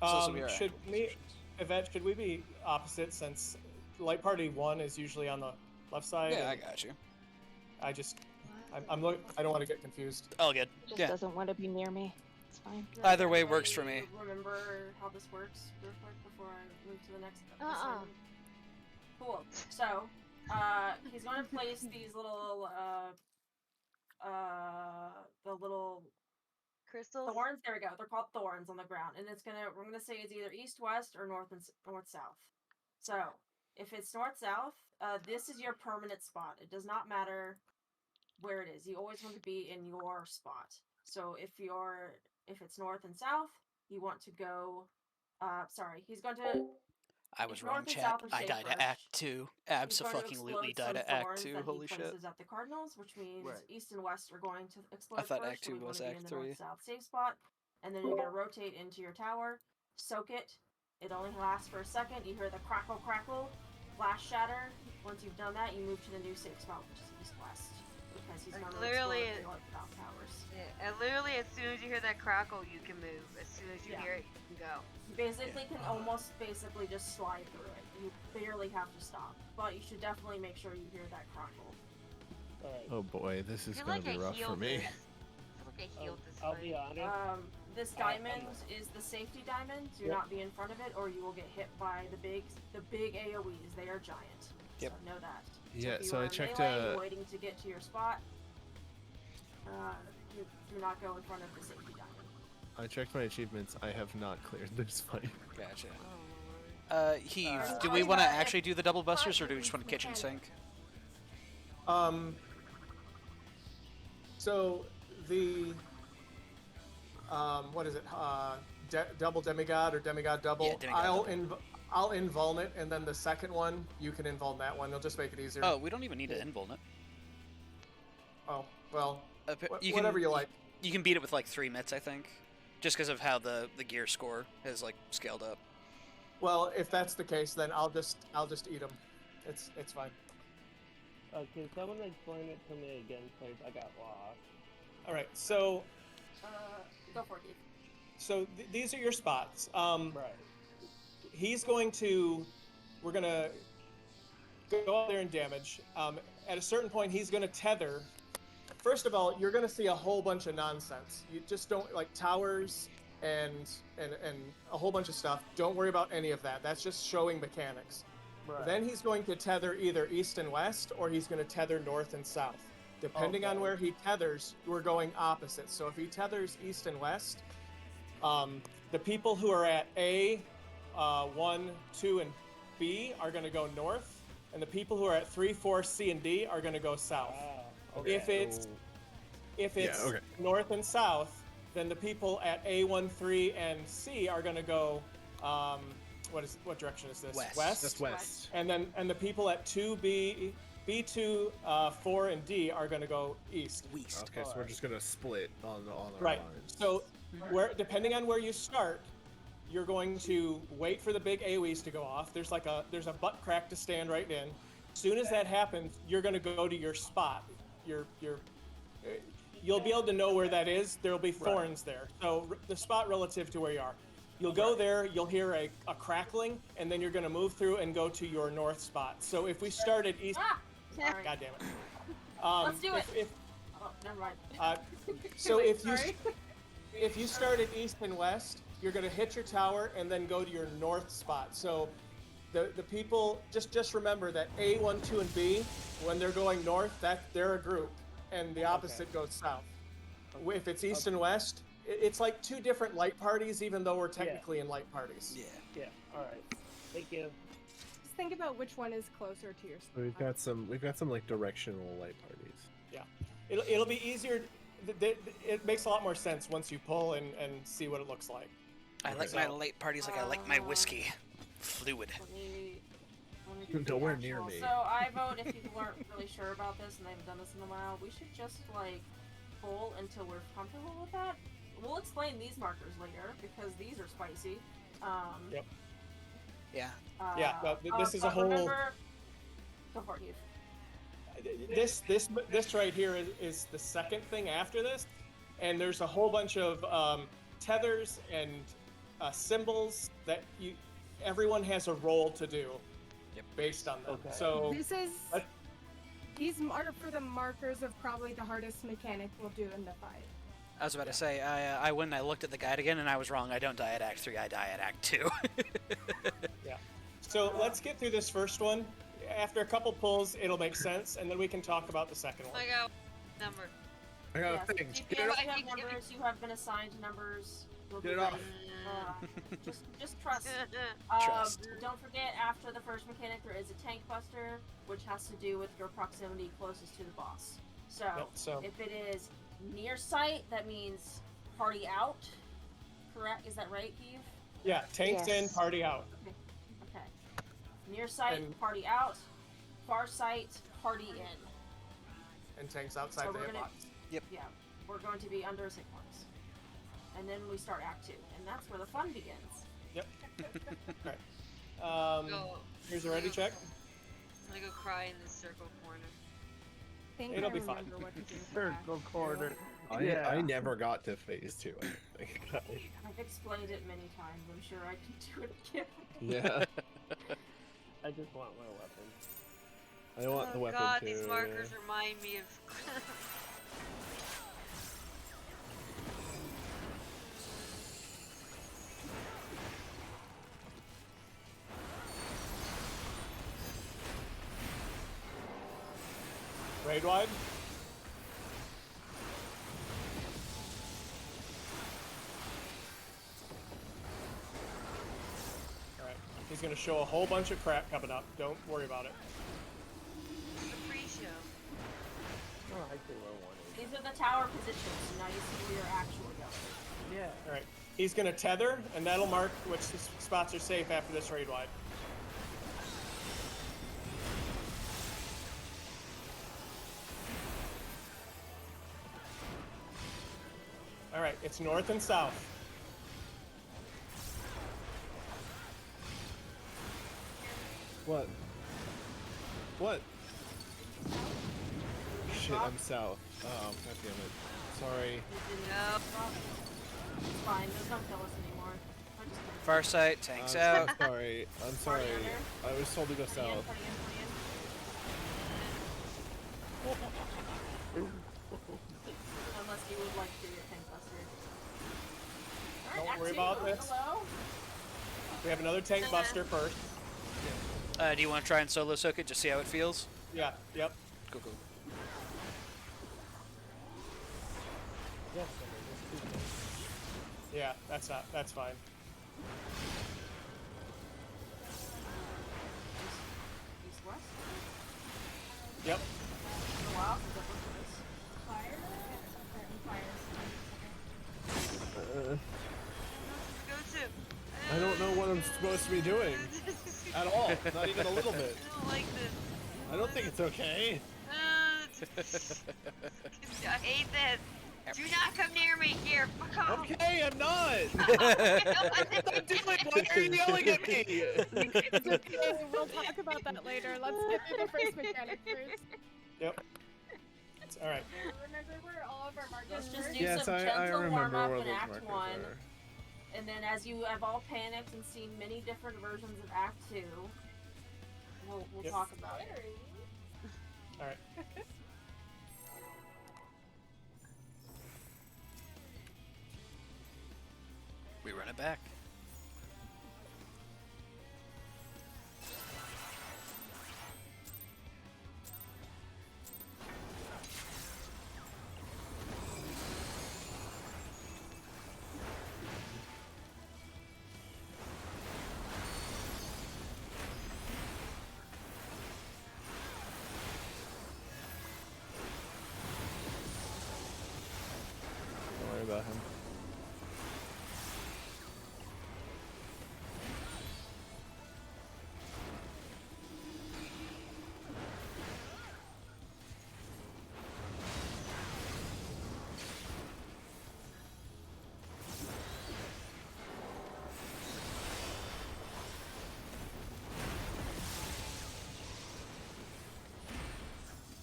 So this will be our Should active me, positions. Yvette, should we be opposite since Light Party 1 is usually on the left side? Yeah, I and got you. I just, I'm look. I don't want to get confused. All good. Just Yeah. doesn't want to be near me. It's fine. Either way works for me. Remember how this works real quick before I move to the next Uh-uh. episode? Cool. So, he's going to place these little, the little Crystals? thorns. There we go. They're called thorns on the ground, and we're gonna say it's either east, west, or north and north, south. So, if it's north, south, this is your permanent spot. It does not matter where it is. You always want to be in your spot. So if it's north and south, you want to go. He's going to. I was If wrong, north and chat. south are I died safer, at Act 2. he's going to Abso-fucking-lutely explode died some at Act thorns 2. that Holy he shit. places at the cardinals, which means Right. east and west are going to explode thought first. Act so we 2 want was to be Act in the 3. north-south safe spot, and then you're going to rotate into your tower, soak it. It only lasts for a second. You hear the crackle, crackle, flash shatter. Once you've done that, you move to the new safe spot, which is east-west, because he's going to Literally- explode the north-south towers. Yeah, and literally as soon as you hear that crackle, you can move. As soon as you Yeah. hear it, you can go. You basically can almost just slide through it. You barely have to stop, but you should definitely make sure you hear that crackle. Alright. Oh boy, this I is feel gonna like be I rough for healed me. this. I feel like I healed this I'll fight. be honest. This diamond is the safety diamond. Do Yep. not be in front of it, or you will get hit by the big AOE's. They are giant. Yep. So know that. Yeah, if you so are I in checked, melee, you're waiting to get to your spot. Do not go in front of the safety diamond. I checked my achievements. I have not cleared this fight. Gotcha. Oh, Heave, Alright. do we want to actually do the double busters, or do we just want to kitchen sink? So the what is it? Double demigod or demigod double. Yeah, demigod double. I'll invuln it, and then the second one you can invuln that one. It'll just make it easier. Oh, we don't even need to invuln it. Oh, well, whatever you like. You can beat it with like 3 mitts, I think. Just because of how the gear score has like scaled up. Well, if that's the case, then I'll just eat them. It's fine. Can someone explain it to me again, please? I got lost. All right, so Go for it, Keith. so these are your spots. Right. He's going to. We're gonna go out there and damage. At a certain point, he's gonna tether. First of all, you're gonna see a whole bunch of nonsense. You just don't like towers and a whole bunch of stuff. Don't worry about any of that. That's just showing mechanics. Right. Then he's going to tether either east and west, or he's going to tether north and south. Depending on Okay. where he tethers, we're going opposite. So if he tethers east and west, the people who are at A, 1, 2, and B are going to go north, and the people who are at 3, 4, C, and D are going to go south. Okay. If it's okay. north and south, then the people at A1, 3, and C are going to go what direction is this? West. That's west. And the people at 2B, B2, 4, and D are going to go east. West. Okay, so we're just gonna split on our Right. lines. So, depending on where you start, you're going to wait for the big AoEs to go off. There's a butt crack to stand right in. As soon as that happens, you're going to go to your spot. You'll be able to know where that is. There'll be thorns there. So the spot relative to where you are. You'll go there, you'll hear a crackling, and then you're going to move through and go to your north spot. So if we started east... Sorry. God damn it. Let's do it. Oh, never mind. So if you started east and west, you're going to hit your tower and then go to your north spot. So the people, just remember that A, 1, 2, and B, when they're going north, they're a group, and the opposite goes south. If it's east and west, it's like two different light parties, even though we're technically in light parties. Yeah. All right. Thank you. Just think about which one is closer to your spot. We've got some like directional light parties. Yeah. It'll be easier. It makes a lot more sense once you pull and see what it looks like. I like my late parties like I like my whiskey. Fluid. Let me do the Nowhere actual. near me. So I vote if people aren't really sure about this and they haven't done this in a while, we should just like pull until we're comfortable with that. We'll explain these markers later because these are spicy. Yep. Yeah. But this is a whole. Remember, go for it, Heath. This right here is the second thing after this, and there's a whole bunch of tethers and symbols that everyone has a role to do based on them. Okay. So These are for the markers of probably the hardest mechanic we'll do in the fight. I was about to say, I went and I looked at the guide again, and I was wrong. I don't die at Act 3, I die at Act 2. yeah. So let's get through this first one. After a couple pulls, it'll make sense, and then we can talk about the second one. I got number. I got Yes, a thing. if Get you it off. have numbers, you have been assigned numbers. We'll Get be it off. ready. Just trust. Trust. Don't forget, after the first mechanic, there is a tank buster, which has to do with your proximity closest to the boss. So if it is near sight, that means party out. Correct? Is that right, Eve? Yeah, tanks in, party out. Okay. Near sight, And- party out. Far sight, party in. And tanks outside So the we're gonna- hitbox. Yeah, we're going to be under 6 points. And then we start Act 2, and that's where the fun begins. Yep. Alright. Here's a ready check. I'm gonna go cry in this circle corner. I think It'll I be fine. remember what to do for Circle Act corner. two. I never got to phase 2. I don't think. I've explained it many times. I'm sure I can do it again. Yeah. I just want my weapon. I want the weapon God, too. these markers remind me of. Raid wide. Alright. He's gonna show a whole bunch of crap coming up. Don't worry about it. The pre-show. Oh, I see where one is. These are the tower positions, so now you see where you're actually going. Yeah. Alright. He's gonna tether, and that'll mark which spots are safe after this raid wide. Alright, it's north and south. What? What? Shit, I'm south. Oh, god damn it. Sorry. No. It's fine, those don't kill us anymore. I'm just kidding. Far sight, tanks I'm out. so sorry. I'm sorry. under? I was told to go Party in, south. party in. Unless you would like to do your tank buster. Alright, Don't Act worry 2, about this. Hello? We have another tank buster first. Do you want to try and solo soak it, just see how it feels? Yeah, yep. Cool, cool. Yes, I mean, Yeah, that's fine. East, west? Yep. It's been a while since I've looked at this. Fire? Certain fires. Go to. I don't know what I'm supposed to be doing at all. Not even a little bit. I don't like this. I don't think it's okay. I hate this. Do not come near me. Here, fuck off. Okay, I'm not. I'm doing. Why are you yelling at me? It's okay. We'll talk about that later. Let's get through the first mechanic first. Yep. All right. Remember where all of our markers Let's just were? do Yes, some I gentle remember warm up where in those Act markers 1. are. And then as you have all panicked and seen many different versions of Act 2, we'll Yep. talk about it. All right. We run it back. Don't worry about him.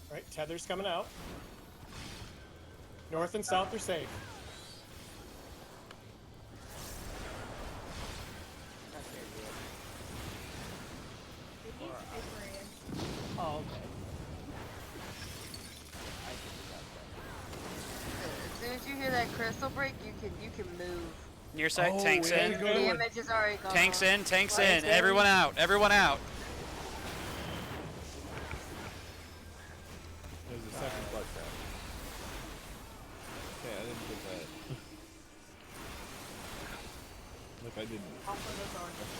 All right. Tether's coming out. North and south are safe. Oh, okay. As soon as you hear that crystal break, you can move. Near side, Oh, tanks yeah, in. you The go to a- damage is already gone. Tanks in, tanks in. Tanks in. Everyone out, everyone out. There's a second blood crack. Okay, I didn't get that. Look, I didn't. I'll put this on just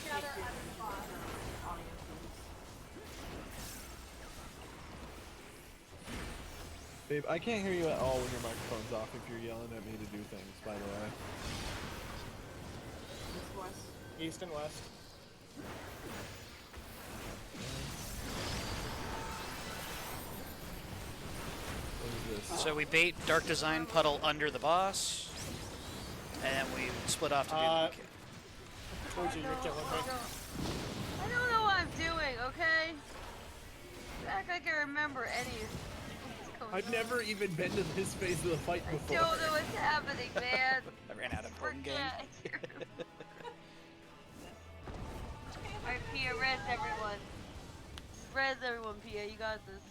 Together at the spot. audience. Babe, I can't hear you at all when your microphone's off if you're yelling at me to do things, by the way. East, west. East and west. What is this? So we bait Dark Design Puddle under the boss, and then we split off to do Uh, the Told you you're killing me. I don't know what I'm doing, okay? Act like I remember any of what's going I've on. never even been to this phase of the fight I before. don't know what's happening, man. I ran out of home game. Forget. Alright, Pia, res everyone. Res everyone, Pia, you got this.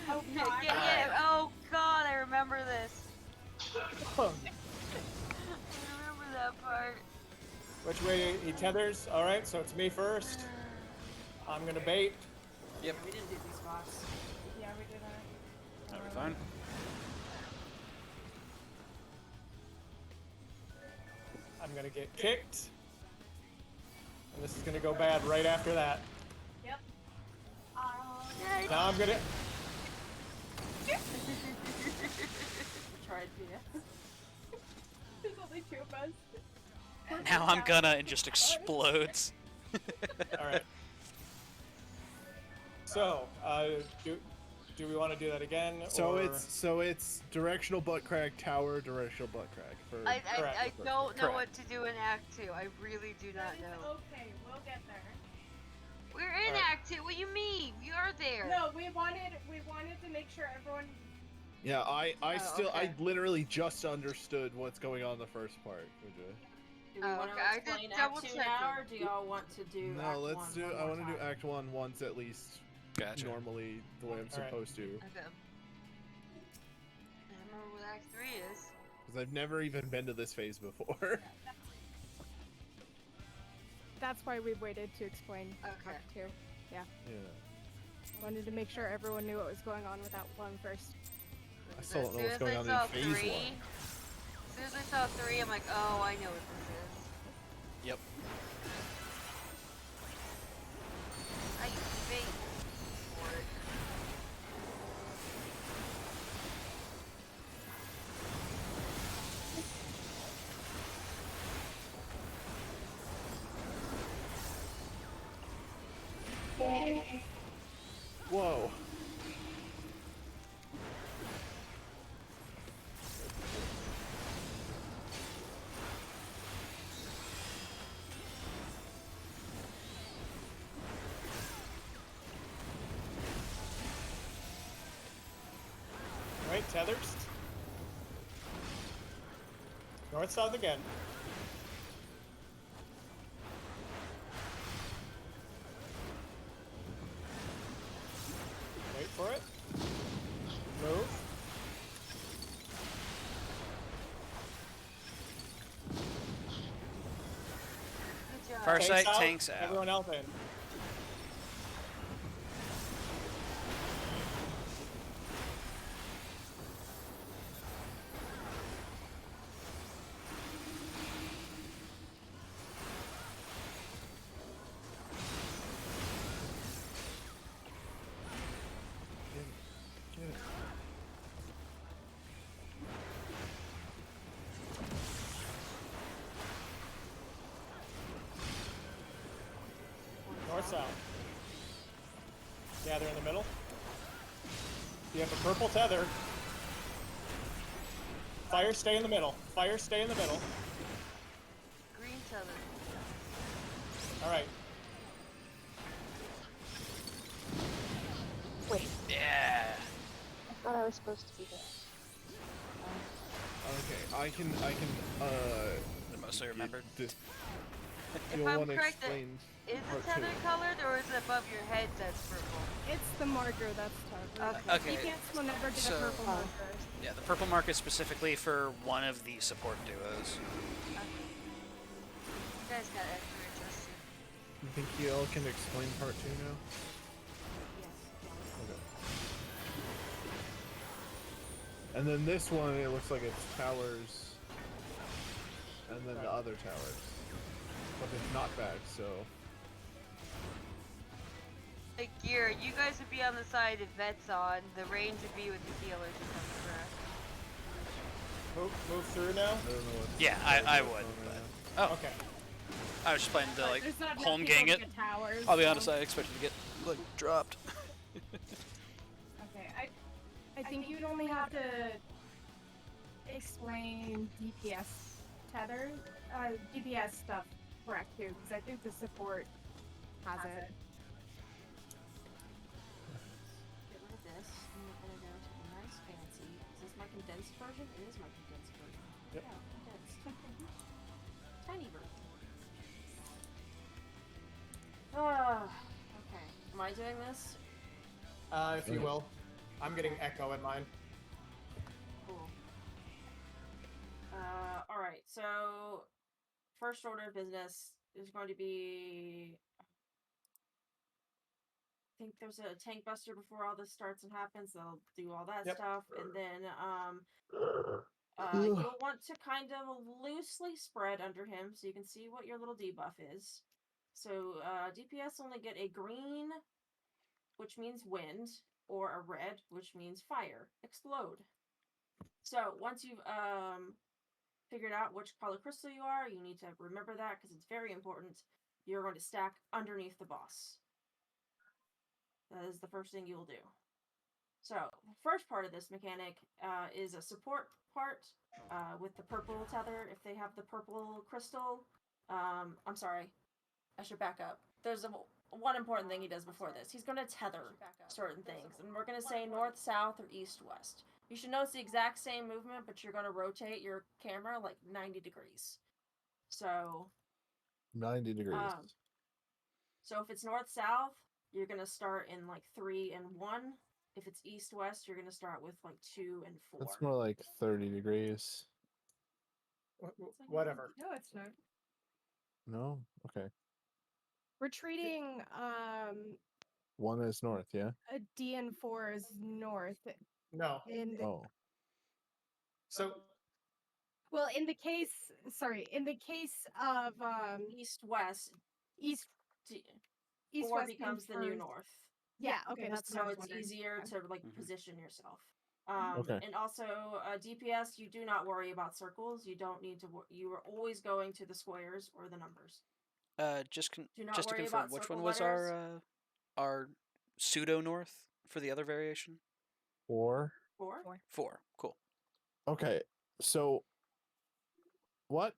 Oh, Yeah, God. yeah. Oh god, I remember this. I remember that part. Which way he tethers? All right, so it's me first. I'm gonna bait. Yep, We didn't do these spots. Yeah, we did that'll be fine. I'm gonna get kicked. And this is gonna go bad right after that. Yep. Now I'm gonna. Tried Pia. There's only two of us. Now I'm gonna, and just explodes. All right. So, do we want to do that again? So or... it's directional butt crack, tower, directional butt crack. For I Correct. don't know Correct. what to do in Act 2. I really do not That is know. okay. We'll get there. We're in Alright. Act 2. What do you mean? We are there. No, we wanted to make sure everyone. yeah, I Oh, still okay. I literally just understood what's going on in the first part. Do we Oh, want okay, I to just explain Act 2 double-checking. now, or do y'all want to do No, Act let's 1 do. one I more want to do time? Act 1 once at least. Gotcha. Normally, the way I'm Alright. supposed to, Okay. I remember what Act 3 is. because I've never even been to this phase before. That's why we waited to explain Okay. Act 2. yeah. Wanted to make sure everyone knew what was going on with that one first. I still don't know As what's soon as going I on saw in phase 3, 1. As soon as I saw 3, I'm like, oh, I know what this is. Yep. I used to bait for it. Whoa. Right, tethers. North south again. Wait for it. Move. Good job. Farsight tanks out. Everyone else in. Get it. North south. Yeah, they're in the middle. You have a purple tether. Fire, stay in the middle. Fire, stay in the middle. Green tether. All right. Wait, Yeah. I thought I was supposed to be there. Okay, I can, I mostly remembered. This, If you'll I'm want to correct, explain is the part tether two. colored or is it above your head that's purple? It's the marker that's targeted. Okay. DPS will never get So- a purple marker. Yeah, the purple mark is specifically for one of the support duos. You guys got extra interesting. You think y'all can explain part two now? Okay. And then this one, it looks like it's towers, and then the other towers. But it's not back, so... Like gear, you guys would be on the side of Vet's on. The range would be with the healers, if I'm correct. Move through now. I don't know what... Yeah, I would. Oh, Okay. I was just planning to like There's not enough home people gang to it. get towers, I'll be so- honest, I expected to get like dropped. Okay, I think you'd only have to explain DPS tether, DPS stuff correct too, because I think the support has it. Get rid of this, and we're gonna go to the nice fancy. Is this my condensed version? It is my condensed version. Yep. Yeah, condensed. Tiny version. Okay. Am I doing this? If you will. I'm getting echo in mine. Cool. Alright, so first order of business is going to be I think there's a tank buster before all this starts and happens. They'll do all that Yep. stuff, and then you'll want to kind of loosely spread under him so you can see what your little debuff is. So DPS only get a green, which means wind, or a red, which means fire, explode. So once you've figured out which color crystal you are, you need to remember that because it's very important. You're going to stack underneath the boss. That is the first thing you will do. So, the first part of this mechanic is a support part with the purple tether. If they have the purple crystal, I'm sorry, I should back up. There's one important thing he does before this. He's going to tether certain things, and we're going to say north, south, or east, west. You should know it's the exact same movement, but you're going to rotate your camera like 90 degrees. So, 90 degrees. So if it's north, south, you're going to start in like 3 and 1. If it's east, west, you're going to start with like 2 and 4. That's more like 30 degrees. Whatever. No, it's not. No? Okay. We're treating One is north, yeah? a DN4 as north. No. In the, Oh. So well, in the case of East, west, east east 4 west becomes the comes new first. north. Yeah, okay, that's what So I was it's wondering. easier Okay. to like Mhm. position yourself. Okay. And also DPS, you do not worry about circles. You don't need to. You are always going to the squares or the numbers. Just Do not just to worry confirm, about which circle one was letters. our our pseudo north for the other variation? 4. 4. 4. Cool. Okay, so what?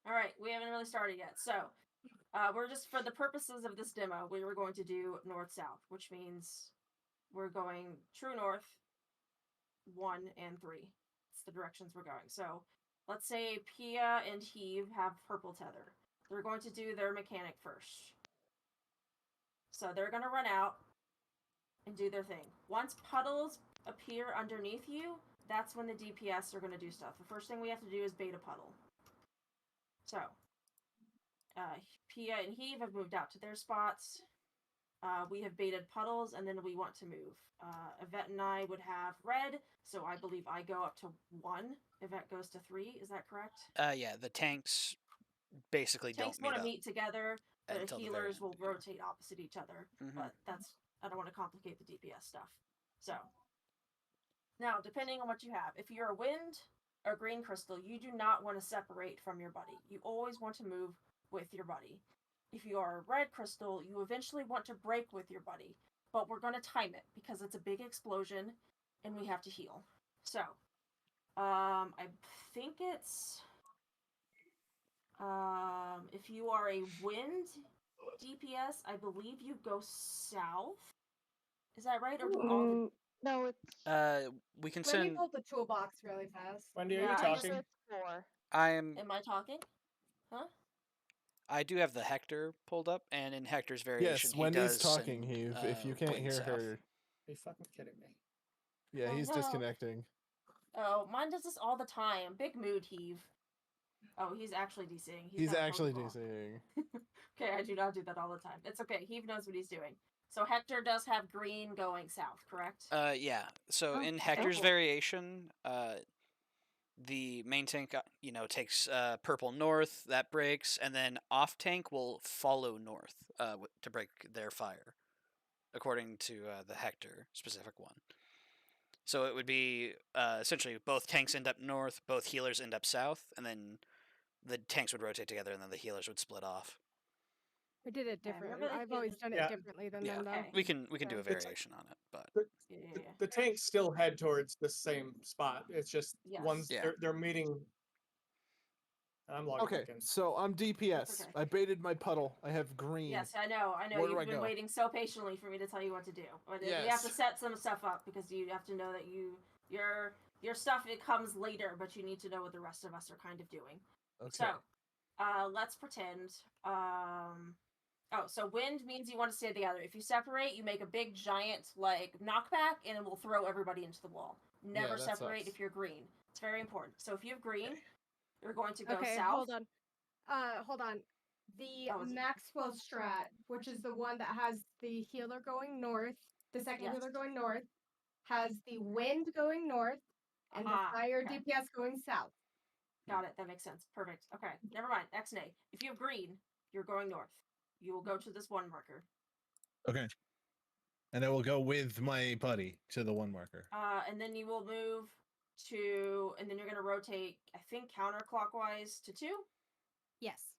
All right, we haven't really started yet. So, we're just for the purposes of this demo, we were going to do north south, which means we're going true north, 1 and 3. It's the directions we're going. So, let's say Pia and Heave have purple tether. They're going to do their mechanic first. So they're going to run out and do their thing. Once puddles appear underneath you, that's when the DPS are going to do stuff. The first thing we have to do is bait a puddle. So, Pia and Heave have moved out to their spots. We have baited puddles, and then we want to move. Yvette and I would have red, so I believe I go up to 1. Yvette goes to 3. Is that correct? Yeah, the tanks basically Tanks don't want meet to up. meet together. The until the very healers end, will yeah. rotate opposite each other, but I don't want to complicate the DPS stuff. So, now, depending on what you have, if you're a wind or green crystal, you do not want to separate from your buddy. You always want to move with your buddy. If you are a red crystal, you eventually want to break with your buddy, but we're going to time it because it's a big explosion and we have to heal. So, I think it's if you are a wind DPS, I believe you go south. Is that right? Or do all the No, it's We can Let me send. pull the toolbox really fast. Wendy, are Yeah, you I guess talking? it's 4. am I talking? Huh? I do have the Hector pulled up, and in Hector's variation, Yes, he Wendy's does talking, send, Heave. If you can't wind hear south. her, Are you fucking kidding me? yeah, Oh, he's no. disconnecting. Oh, mine does this all the time. Big mood heave. Oh, he's actually DCing. He's got a actually protocol. DCing. Okay, I do not do that all the time. It's okay. Heave knows what he's doing. So Hector does have green going south, correct? Yeah. So Oh, in Hector's cool. variation, the main tank, takes purple north. That breaks, and then off tank will follow north to break their fire, according to the Hector specific one. So it would be essentially both tanks end up north, both healers end up south, and then the tanks would rotate together, and then the healers would split off. I did it Yeah, differently. remember I've the always done it Yeah. differently than Yeah, them, though. Okay. we can do a So- variation on it, but Yeah. The tanks still head towards the same spot. It's just Yes. one's Yeah. they're meeting. I'm logging Okay, back in. so I'm DPS. Okay. I baited my puddle. I have green. Yes, I know. Where do You've I been go? waiting so patiently for me to tell you what to do. But you have Yes. to set some stuff up because you have to know that your stuff it comes later, but you need to know what the rest of us are kind of doing. Okay. So, let's pretend. So wind means you want to stay together. If you separate, you make a big giant knockback, and it will throw everybody into the wall. Never that separate sucks. if you're green. It's very important. So if you have green, you're going to go Okay, south. hold on. Hold on. The Oh, is it? Maxwell strat, which is the one that has the healer going north, the second Yes. healer going north, has the wind going north, and Aha, the fire okay. DPS going south. Got it. That makes sense. Perfect. Okay. Never mind. X-nay. If you have green, you're going north. You will go to this 1 marker. Okay. And I will go with my buddy to the 1 marker. And then you will move to, and then you're going to rotate, I think, counterclockwise to 2. Yes.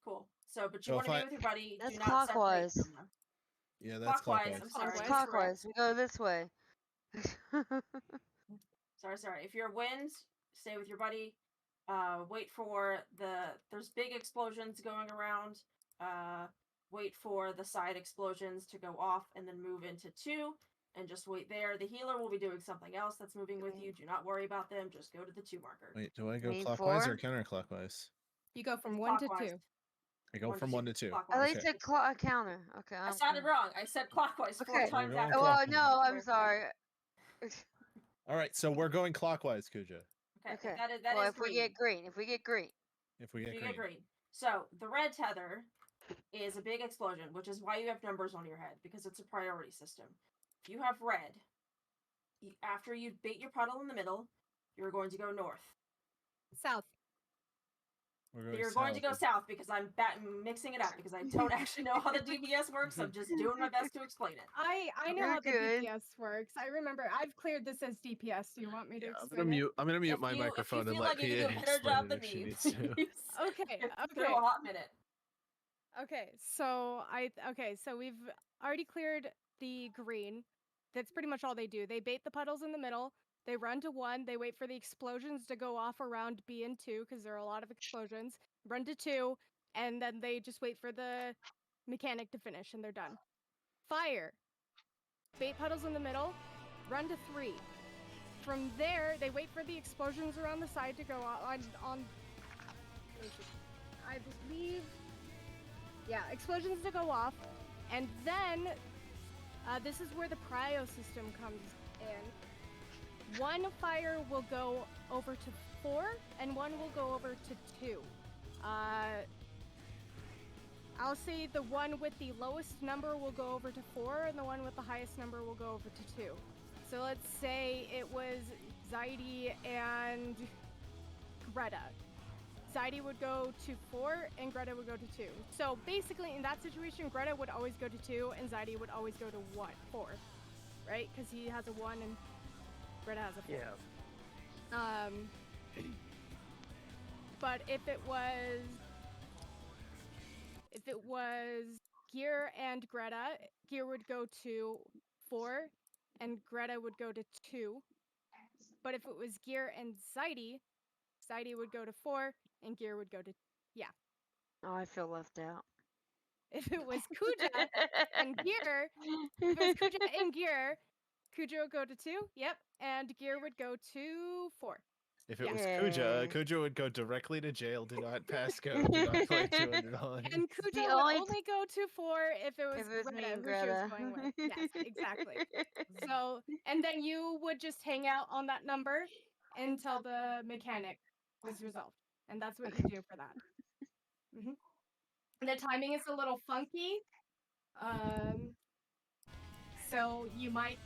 Cool. So, but you So want to if be I- with your buddy. That's Do not clockwise. separate from them. Yeah, that's clockwise. I'm sorry. It's that's clockwise. correct. We go this way. Sorry. If you're wind, stay with your buddy. Wait for there's big explosions going around. Wait for the side explosions to go off and then move into 2 and just wait there. The healer will be doing something else that's moving with you. Do not worry about them. Just go to the 2 marker. Wait, do I go Mean clockwise 4? or counterclockwise? You go from It's 1 to clockwise. 2. I go from 1 to 2. I Clockwise. thought you Okay. said counter. Okay. I sounded wrong. I said clockwise 4 Okay. times We're going after. Well, clockwise. no, I'm sorry. All right, so we're going clockwise, Kuja. Okay. Okay. That is Well, if green. we get green, if we get green. If we get You green. get green. So the red tether is a big explosion, which is why you have numbers on your head, because it's a priority system. If you have red, after you bait your puddle in the middle, you're going to go north. South. We're You're going to go south because I'm mixing it up because I don't actually know how the DPS works. I'm just doing my best to explain it. I know You're how the good. DPS works. I remember I've cleared this as DPS. Do you want me to Yeah, I'm explain gonna it? mute. I'm gonna mute If my you microphone and feel let like you Pia can do a better explain job it than if she me, needs to. please. Okay. It's Okay. been a hot minute. Okay, so we've already cleared the green. That's pretty much all they do. They bait the puddles in the middle. They run to 1. They wait for the explosions to go off around B and 2 because there are a lot of explosions. Run to 2, and then they just wait for the mechanic to finish, and they're done. Fire. Bait puddles in the middle. Run to 3. From there, they wait for the explosions around the side to go on I believe. Yeah, explosions to go off, and then this is where the prio system comes in. 1 fire will go over to 4, and 1 will go over to 2. I'll say the one with the lowest number will go over to 4, and the one with the highest number will go over to 2. So let's say it was Zaidi and Greta. Zaidi would go to 4, and Greta would go to 2. So basically, in that situation, Greta would always go to 2, and Zaidi would always go to 4, right? Because he has a 1, and Greta has a 4. Yeah. But if it was Gear and Greta, Gear would go to 4, and Greta would go to 2. But if it was Gear and Zaidi, Zaidi would go to 4, and Gear would go to... Yeah. Oh, I feel left out. If it was Kuja and Gear, Kuja would go to 2, yep, and Gear would go to 4. If it Yeah. was Kuja, Yay. Kuja would go directly to jail. Do not pass go. Do not play $200. And Kuja The would only only go to 4 if it was, If it was me Greta and who she was Greta. going with. Yes, exactly. So, and then you would just hang out on that number until the mechanic was resolved. And that's what you do for that. hmm The timing is a little funky. So you might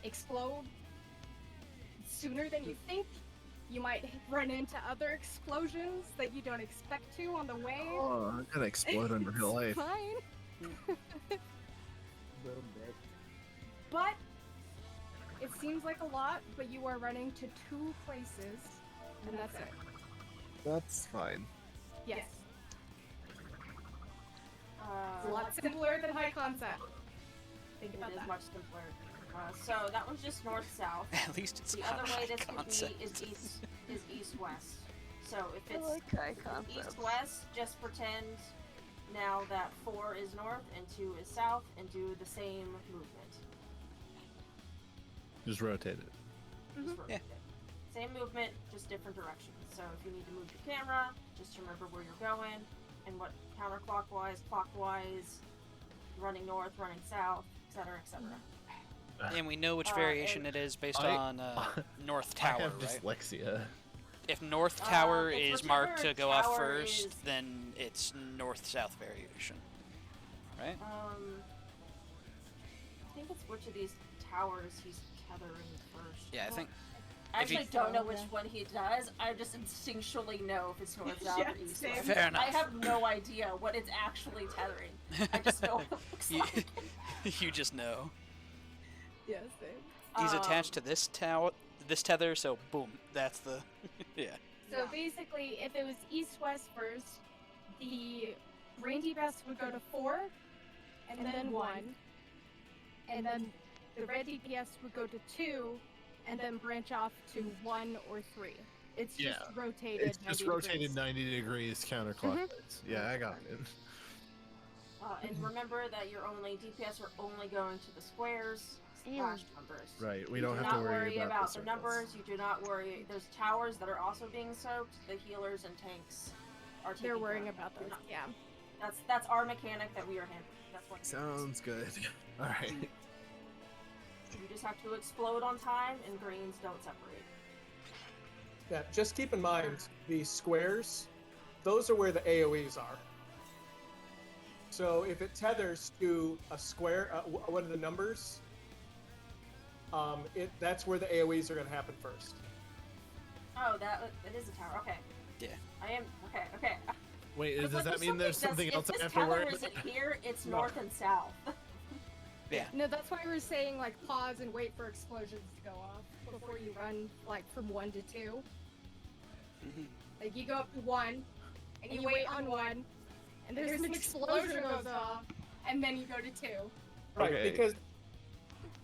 explode sooner than you think. You might run into other explosions that you don't expect to on the way. Oh, I'm gonna explode in real life. Fine. Little bit. But it seems like a lot, but you are running to 2 places, and that's it. That's fine. Yes. It's a lot simpler than high concept. Think about It is that. much simpler. So that was just north-south. At least it's The not other a way high this could concept. be is east-west. So if I it's like high concepts. east-west, just pretend now that 4 is north and 2 is south, and do the same movement. Just rotate it. Just rotate it. Same movement, just different directions. So if you need to move your camera, just remember where you're going and what counterclockwise, clockwise, running north, running south, etc., etc. And we know which variation it is based on North I Tower, have right? dyslexia. If North Tower it's is marked to whichever go off tower first, is- then it's North-South variation, right? I think it's which of these towers he's tethering first. Yeah, I think. I if you- actually don't know which one he does. I just instinctually know if it's north, south, Yeah, or east. same. west. Fair enough. I have no idea what it's actually tethering. I just know what it looks you, like. you just know. Yes, same. He's attached to this tether, so boom, that's the yeah. So basically, if it was east-west first, the green DPS would go to 4, and then 1, and then the red DPS would go to 2, and then branch off to 1 or 3. It's just rotated. It's just 90 rotated degrees. 90 degrees counterclockwise. Yeah, I got it. And remember that your only DPS are only going to the squares / numbers. Right, we You don't do have to not worry about the circles. numbers. You do not worry. There's towers that are also being soaked. The healers and tanks are taking They're care worrying of about them. those. You're not- Yeah. That's our mechanic that we are handling. That's what. Sounds good. All right. You just have to explode on time, and greens don't separate. Yeah, just keep in mind the squares; those are where the AOE's are. So if it tethers to a square, one of the numbers, that's where the AOE's are going to happen first. Oh, it is a tower. Okay. Yeah. I am okay. Okay. Wait, It's does like that mean there's something else I if have this to worry tether about? isn't here, it's No. north and south. Yeah. No, that's why we're saying like pause and wait for explosions to go off before you run like from 1 to 2. Mhm. Like you go up to 1, and you wait on 1, and there's an explosion goes off, and then you go to 2. Right, Okay. because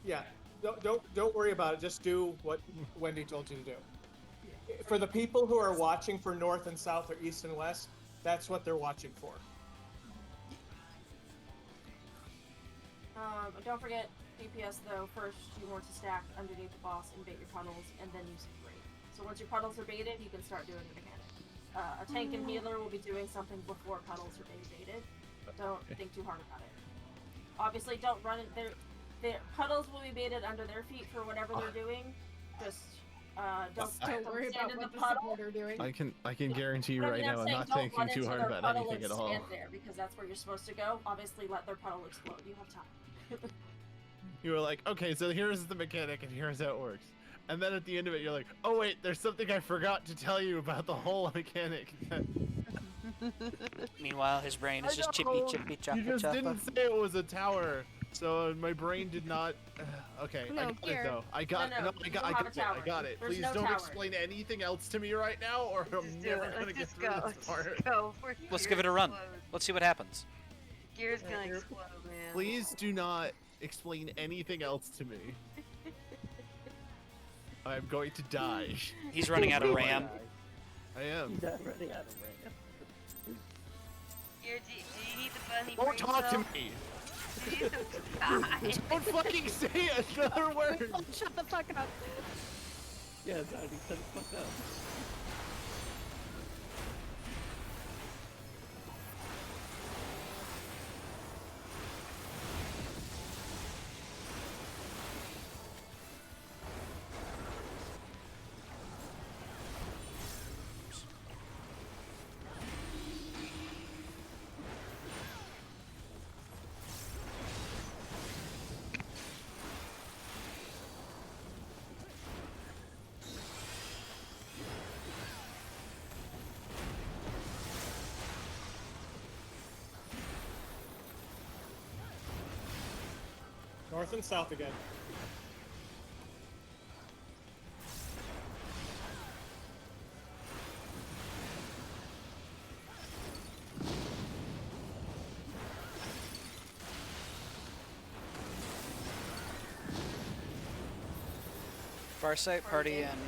yeah, don't worry about it. Just do what Wendy told you to do. For the people who are watching for north and south or east and west, that's what they're watching for. Don't forget DPS though. First, you want to stack underneath the boss and bait your puddles, and then use grade. So once your puddles are baited, you can start doing the mechanic. A tank and healer will be doing something before puddles are being baited. Don't think too hard about it. Obviously, don't run it. Their puddles will be baited under their feet for whatever they're doing. Just don't worry stand about in what the the puddle. support are doing. I can guarantee you But I right mean, now, I'm saying not don't thinking run too into hard their about puddle anything and at all. stand there because that's where you're supposed to go. Obviously, let their puddle explode. You have time. You were like, okay, so here's the mechanic and here's how it works. And then at the end of it, you're like, oh wait, there's something I forgot to tell you about the whole mechanic. Meanwhile, his brain is just chippy, chippy, choppa, You just choppa. didn't say it was a tower, so my brain did not. Okay, No, I got here. it though. I got No, it. no, I you got, don't I have got a it. I tower. got it. There's Please no don't tower. explain anything else to me right now, or I'm Just do never it. gonna Let's get just through go. this Let's part. just go. Before Let's Gears give it a run. explodes. Let's see what happens. Gears gonna explode, man. Please do not explain anything else to me. I'm going to die. He's running out of RAM. I am. He's not running out of RAM. Gears, do you need the bunny Don't brain talk to cell? me. Do you need some time? Don't fucking say another word. Shut the fuck up. Yeah, Donnie, shut the fuck up. North and south again. Farsight, party, and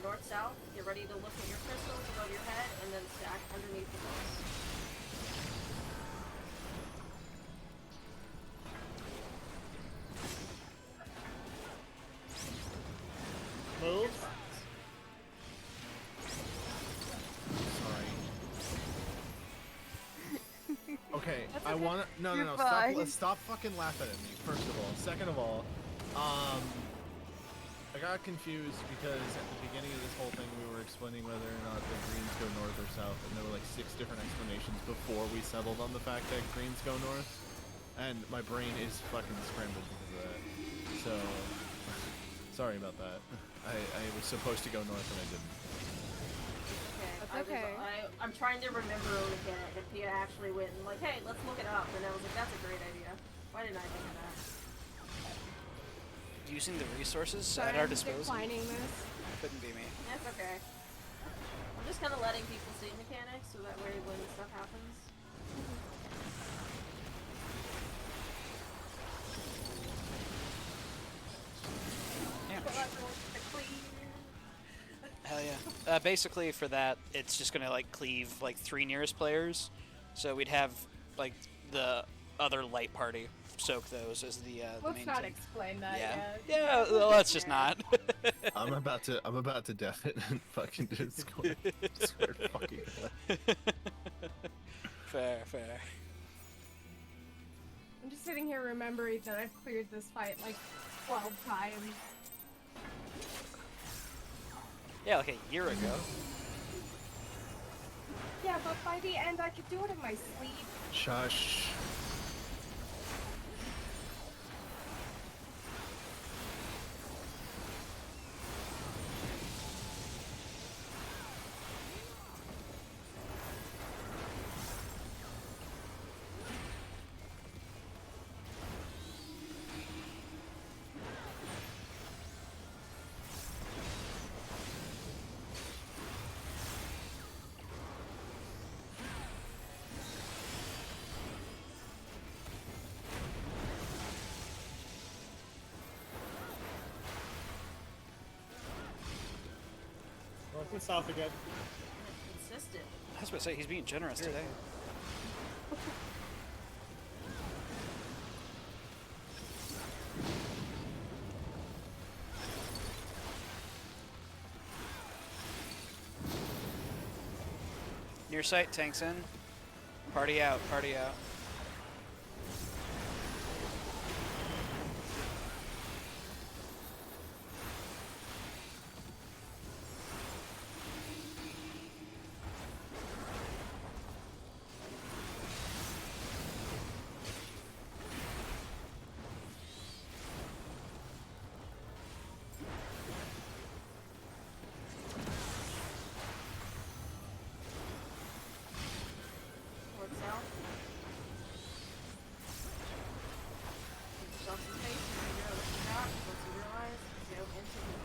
North south. Get ready to look at your crystals above your head, and then stack underneath the boss. Move. Sorry. Okay, That's I okay. wanna. No, You're stop. fine. Stop fucking laughing at me. First of all. Second of all, I got confused because at the beginning of this whole thing we were explaining whether or not the greens go north or south, and there were like 6 different explanations before we settled on the fact that greens go north, and my brain is fucking scrambled because of that. So, sorry about that. I was supposed to go north and I didn't. That's okay. I'm trying to remember a mechanic, and Pia actually went and like, hey, let's look it up, and I was like, that's a great idea. Why didn't I think of that? using the resources Sorry, at our I'm disposal. declining this. Couldn't be me. That's okay. I'm just kind of letting people see mechanics, so that way when stuff happens. Yeah. Well, everyone's clean. Hell yeah. Basically, for that, it's just gonna like cleave like 3 nearest players. So we'd have like the other light party soak those as the Let's main not tank. explain that Yeah. yet. Yeah. Well, let's just not. I'm about to def it and fucking Discord fucking. Fair, fair. I'm just sitting here remembering that I've cleared this fight like 12 times. Yeah, like a year ago. Yeah, but by the end, I could do it in my sleep. Shush. North and south again. Consistent. I was about to say, he's being generous today. Near sight, tanks in. Party out, party out. North south. Give yourself some space. Figure out what you got. Once you realize, go into the.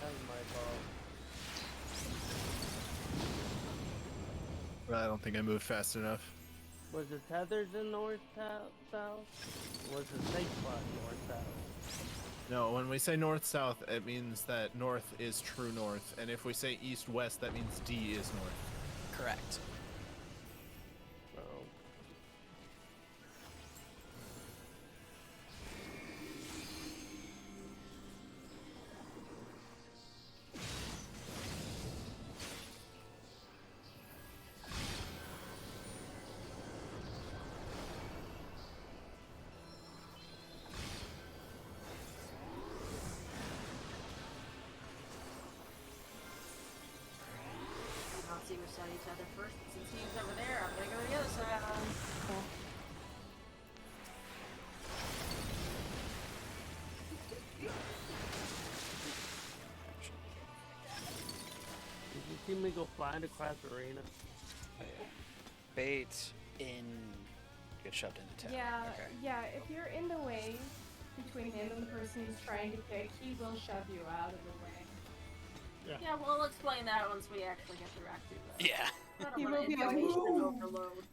That was my fault. I don't think I moved fast enough. Was the tethers in north, south? Was the safe spot north, south? No, when we say north-south, it means that north is true north, and if we say east-west, that means D is north. Correct. So, Not see which side each other first, but since he's over there, I'm gonna go to the other side. did you see me go flying across the arena? Bait in. Get shoved into town. Yeah, Okay. yeah. If you're in the way between him and the person he's trying to kick, he will shove you out of the way. Yeah, we'll explain that once we actually get to Act 2. Though. Yeah. I don't He want will be like, information "Ooh." overload.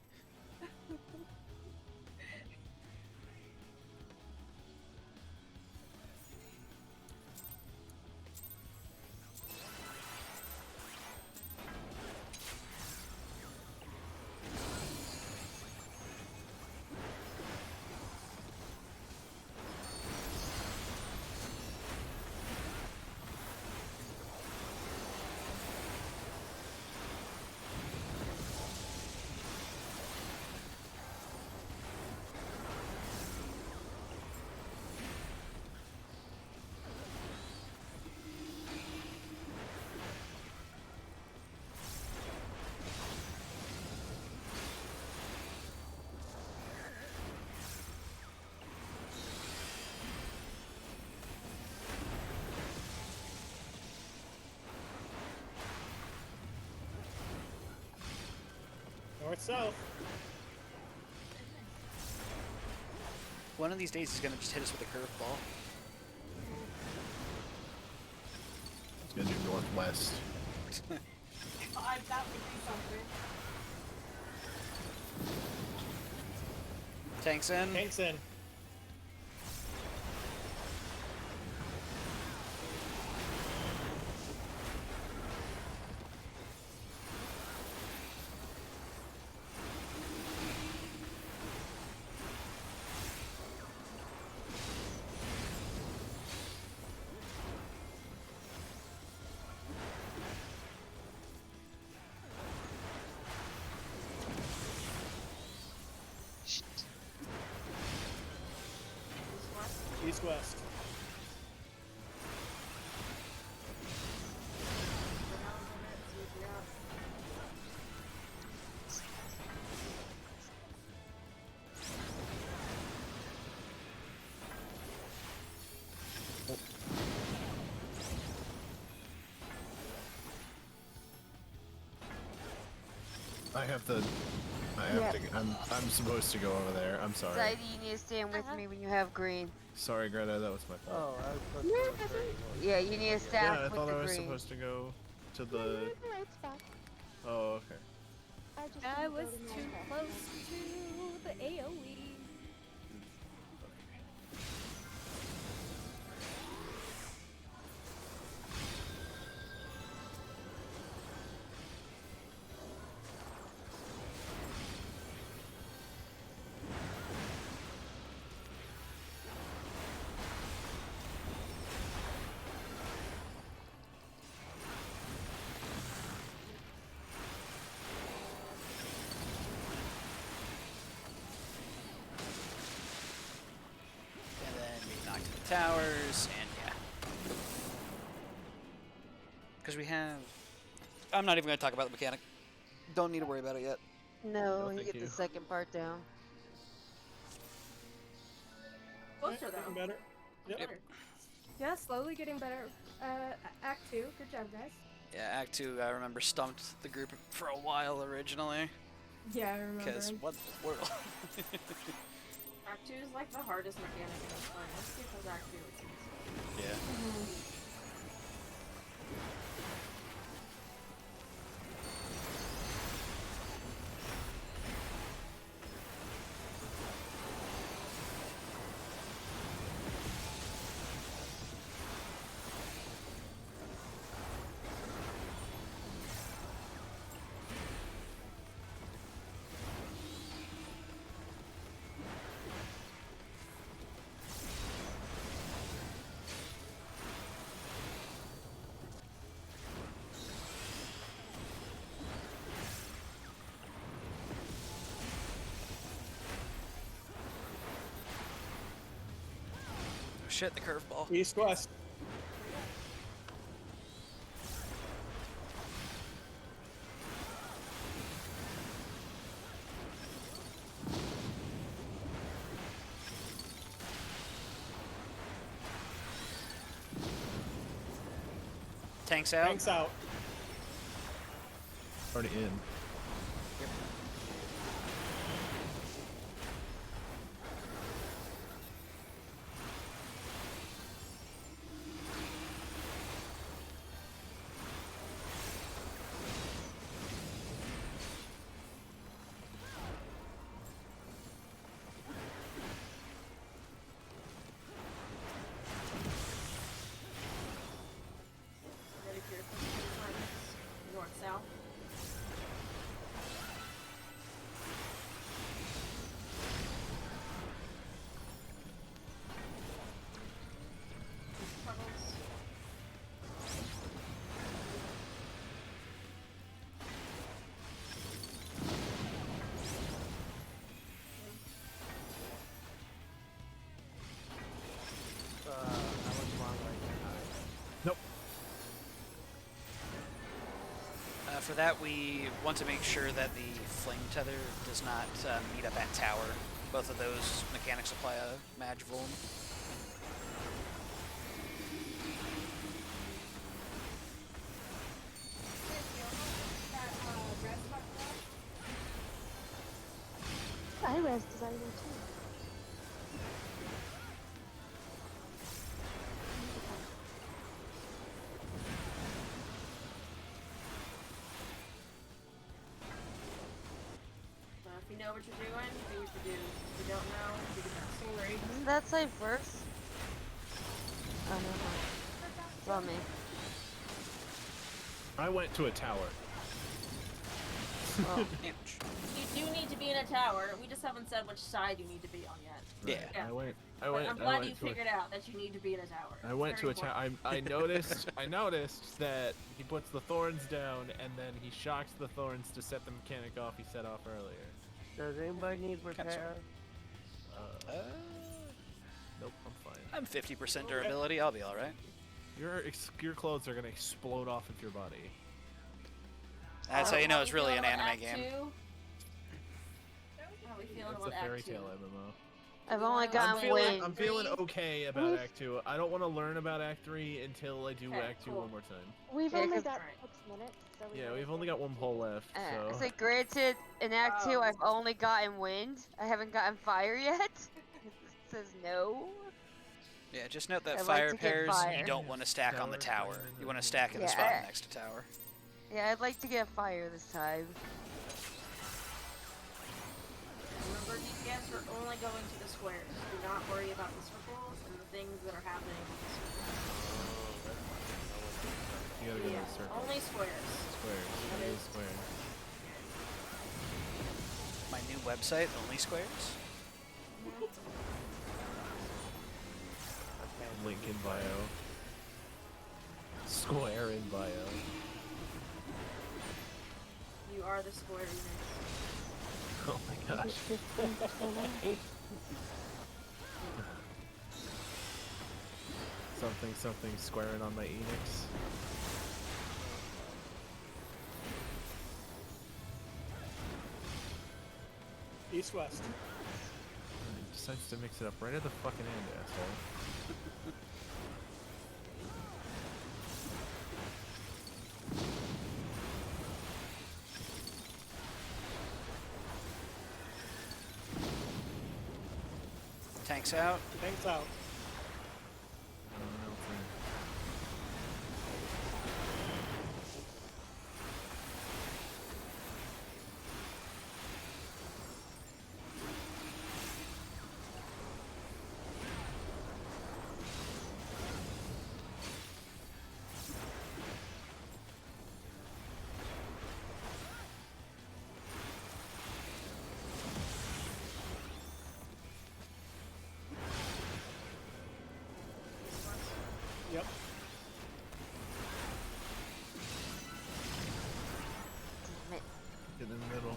North south. One of these days he's gonna just hit us with a curveball. It's gonna do northwest. That would be something. Tanks in. Tanks in. East west. East west. I have the. I have to. I'm supposed to go over there. I'm sorry. Zadie, you need to stand with me when you have green. Sorry, Greta. That was my fault. Oh, I was supposed to go with 31. Yeah, you need to stack Yeah, I with thought the I was green. supposed to go to the. It's back. Oh, okay. I was too close to the AoE. And then we knocked the towers, and yeah. Because we have... I'm not even going to talk about the mechanic. Don't need to worry about it yet. No, you thank get you. the second part down. Closer Getting though. better. Yep. Better. Yeah, slowly getting better. Act 2. Good job, guys. Yeah, Act 2, I remember, stumped the group for a while originally. Yeah, I remember. Because what the world? Act 2 is like the hardest mechanic in this one. Let's because Act 2 is easy. Yeah. Oh shit, the curveball. East west. Tanks out. Tanks out. Already in. Ready for your first north south. Puddles. How much longer I can hide? Nope. For that, we want to make sure that the flame tether does not meet up at tower. Both of those mechanics apply a Mage Vuln. I res desire too. If you know what you're doing, do what you do. If you don't know, you can have soul rage. Isn't that side first? Oh, no, no. It's on me. I went to a tower. Oh. Ouch. You do need to be in a tower. We just haven't said which side you need to be on yet. Yeah. I went. But I'm glad you to a- figured out that you need to be in a tower. I went It's to a very tower. important. I noticed. I noticed that he puts the thorns down, and then he shocks the thorns to set the mechanic off. He set off earlier. Does anybody need repair? Nope, I'm fine. I'm 50% durability. I'll be all right. Your clothes are gonna explode off of your body. That's how you know it's really feeling an about anime Act game. 2? How are we feeling It's about a fairy Act 2? tale MMO. I've we only wanna gotten explain wind. I'm feeling Act okay about We've- Act 2. I don't want to learn about Act 3 until I do Okay, Act 2 cool. one more time. We've Yeah, only 'cause- got Alright. 6 minutes, so we Yeah, might we've as only well got one just poll do it. left, I so... say, granted, in Act 2, I've Oh. only gotten wind. I haven't gotten fire yet. It says no. Yeah, just note that I'd fire like to get pairs fire. you don't want to stack on the Sour tower. cream and You want to onion. stack in the Yeah, spot I- next to tower. Yeah, I'd like to get fire this time. Remember, DPS are only going to the squares. Do not worry about the circles and the things that are happening on the circles. You gotta go to Yeah, the circle. only squares. Squares. That It is- is squares. My new website, Only Squares. Link in bio. Square in bio. You are the square units. Oh my gosh. Something squaring on my Enix. East-west. He decides to mix it up right at the fucking end, asshole. Tanks out. Tanks out. Yep. Damn it. Get in the middle.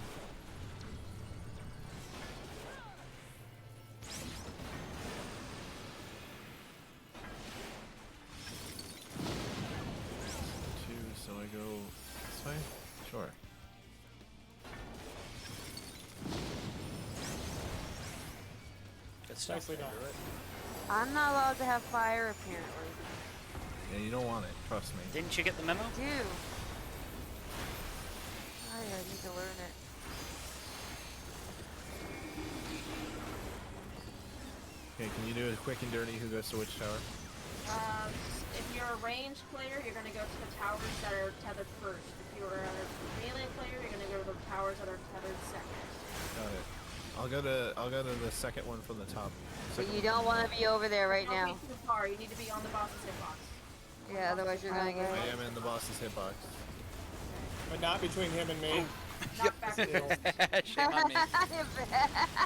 So I go this way? Sure. Good stuff. Nicely done. I'm not allowed to have fire, apparently. Yeah, you don't want it. Trust me. Didn't you get the memo? I do. I need to learn it. Okay, can you do a quick and dirty who goes to which tower? If you're a ranged player, you're going to go to the towers that are tethered first. If you're a melee player, you're going to go to the towers that are tethered second. Got it. I'll go to the second one from the top. But Second you one. don't want to be over there right Don't now. be too far. You need to be on the boss's hitbox. Yeah, otherwise you're gonna get. I am in the boss's hitbox. But not between him and me. Knockback. Shame on me.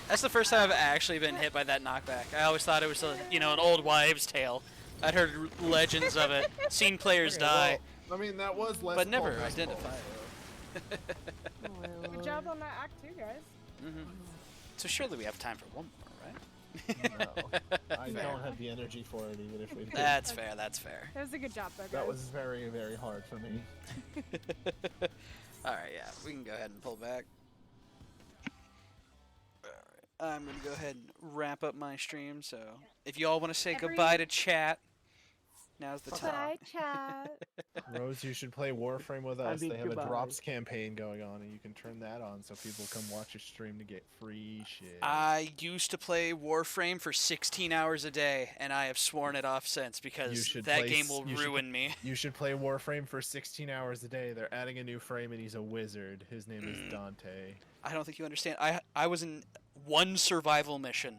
That's the first time I've actually been hit by that knockback. I always thought it was a, an old wives' tale. I'd heard legends of it, seen players Okay, die, well, I mean, that was less but never Paul, identified. Good job on that act too, guys. Hmm. So surely we have time for one more, right? No, I Fair. don't have the energy for it, even if we did. That's fair. That's fair. That was a good job, though, guys. That was very, very hard for me. All right, yeah, we can go ahead and pull back. All right, I'm gonna go ahead and wrap up my stream. So, if you all want to say goodbye to chat, now's the time. Bye, chat. Rose, you should play Warframe with I us. mean, They have goodbye. a drops campaign going on, and you can turn that on so people come watch your stream to get free shit. I used to play Warframe for 16 hours a day, and I have sworn it off since because should that play game s- will you should- ruin me. You should play Warframe for 16 hours a day. They're adding a new frame, and he's a wizard. His name is Dante. I don't think you understand. I was in one survival mission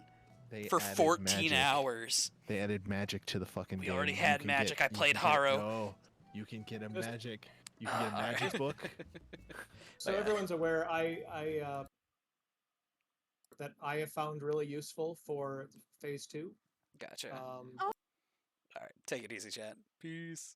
They for added 14 magic. hours. They added magic to the fucking We game. already You had can magic. get- I you played can get- Haro. No, you can get a Just- magic. You can get a magic alright. book. So Yeah. everyone's aware, that I have found really useful for phase 2. Gotcha. Um, All right, take it easy, chat. Peace.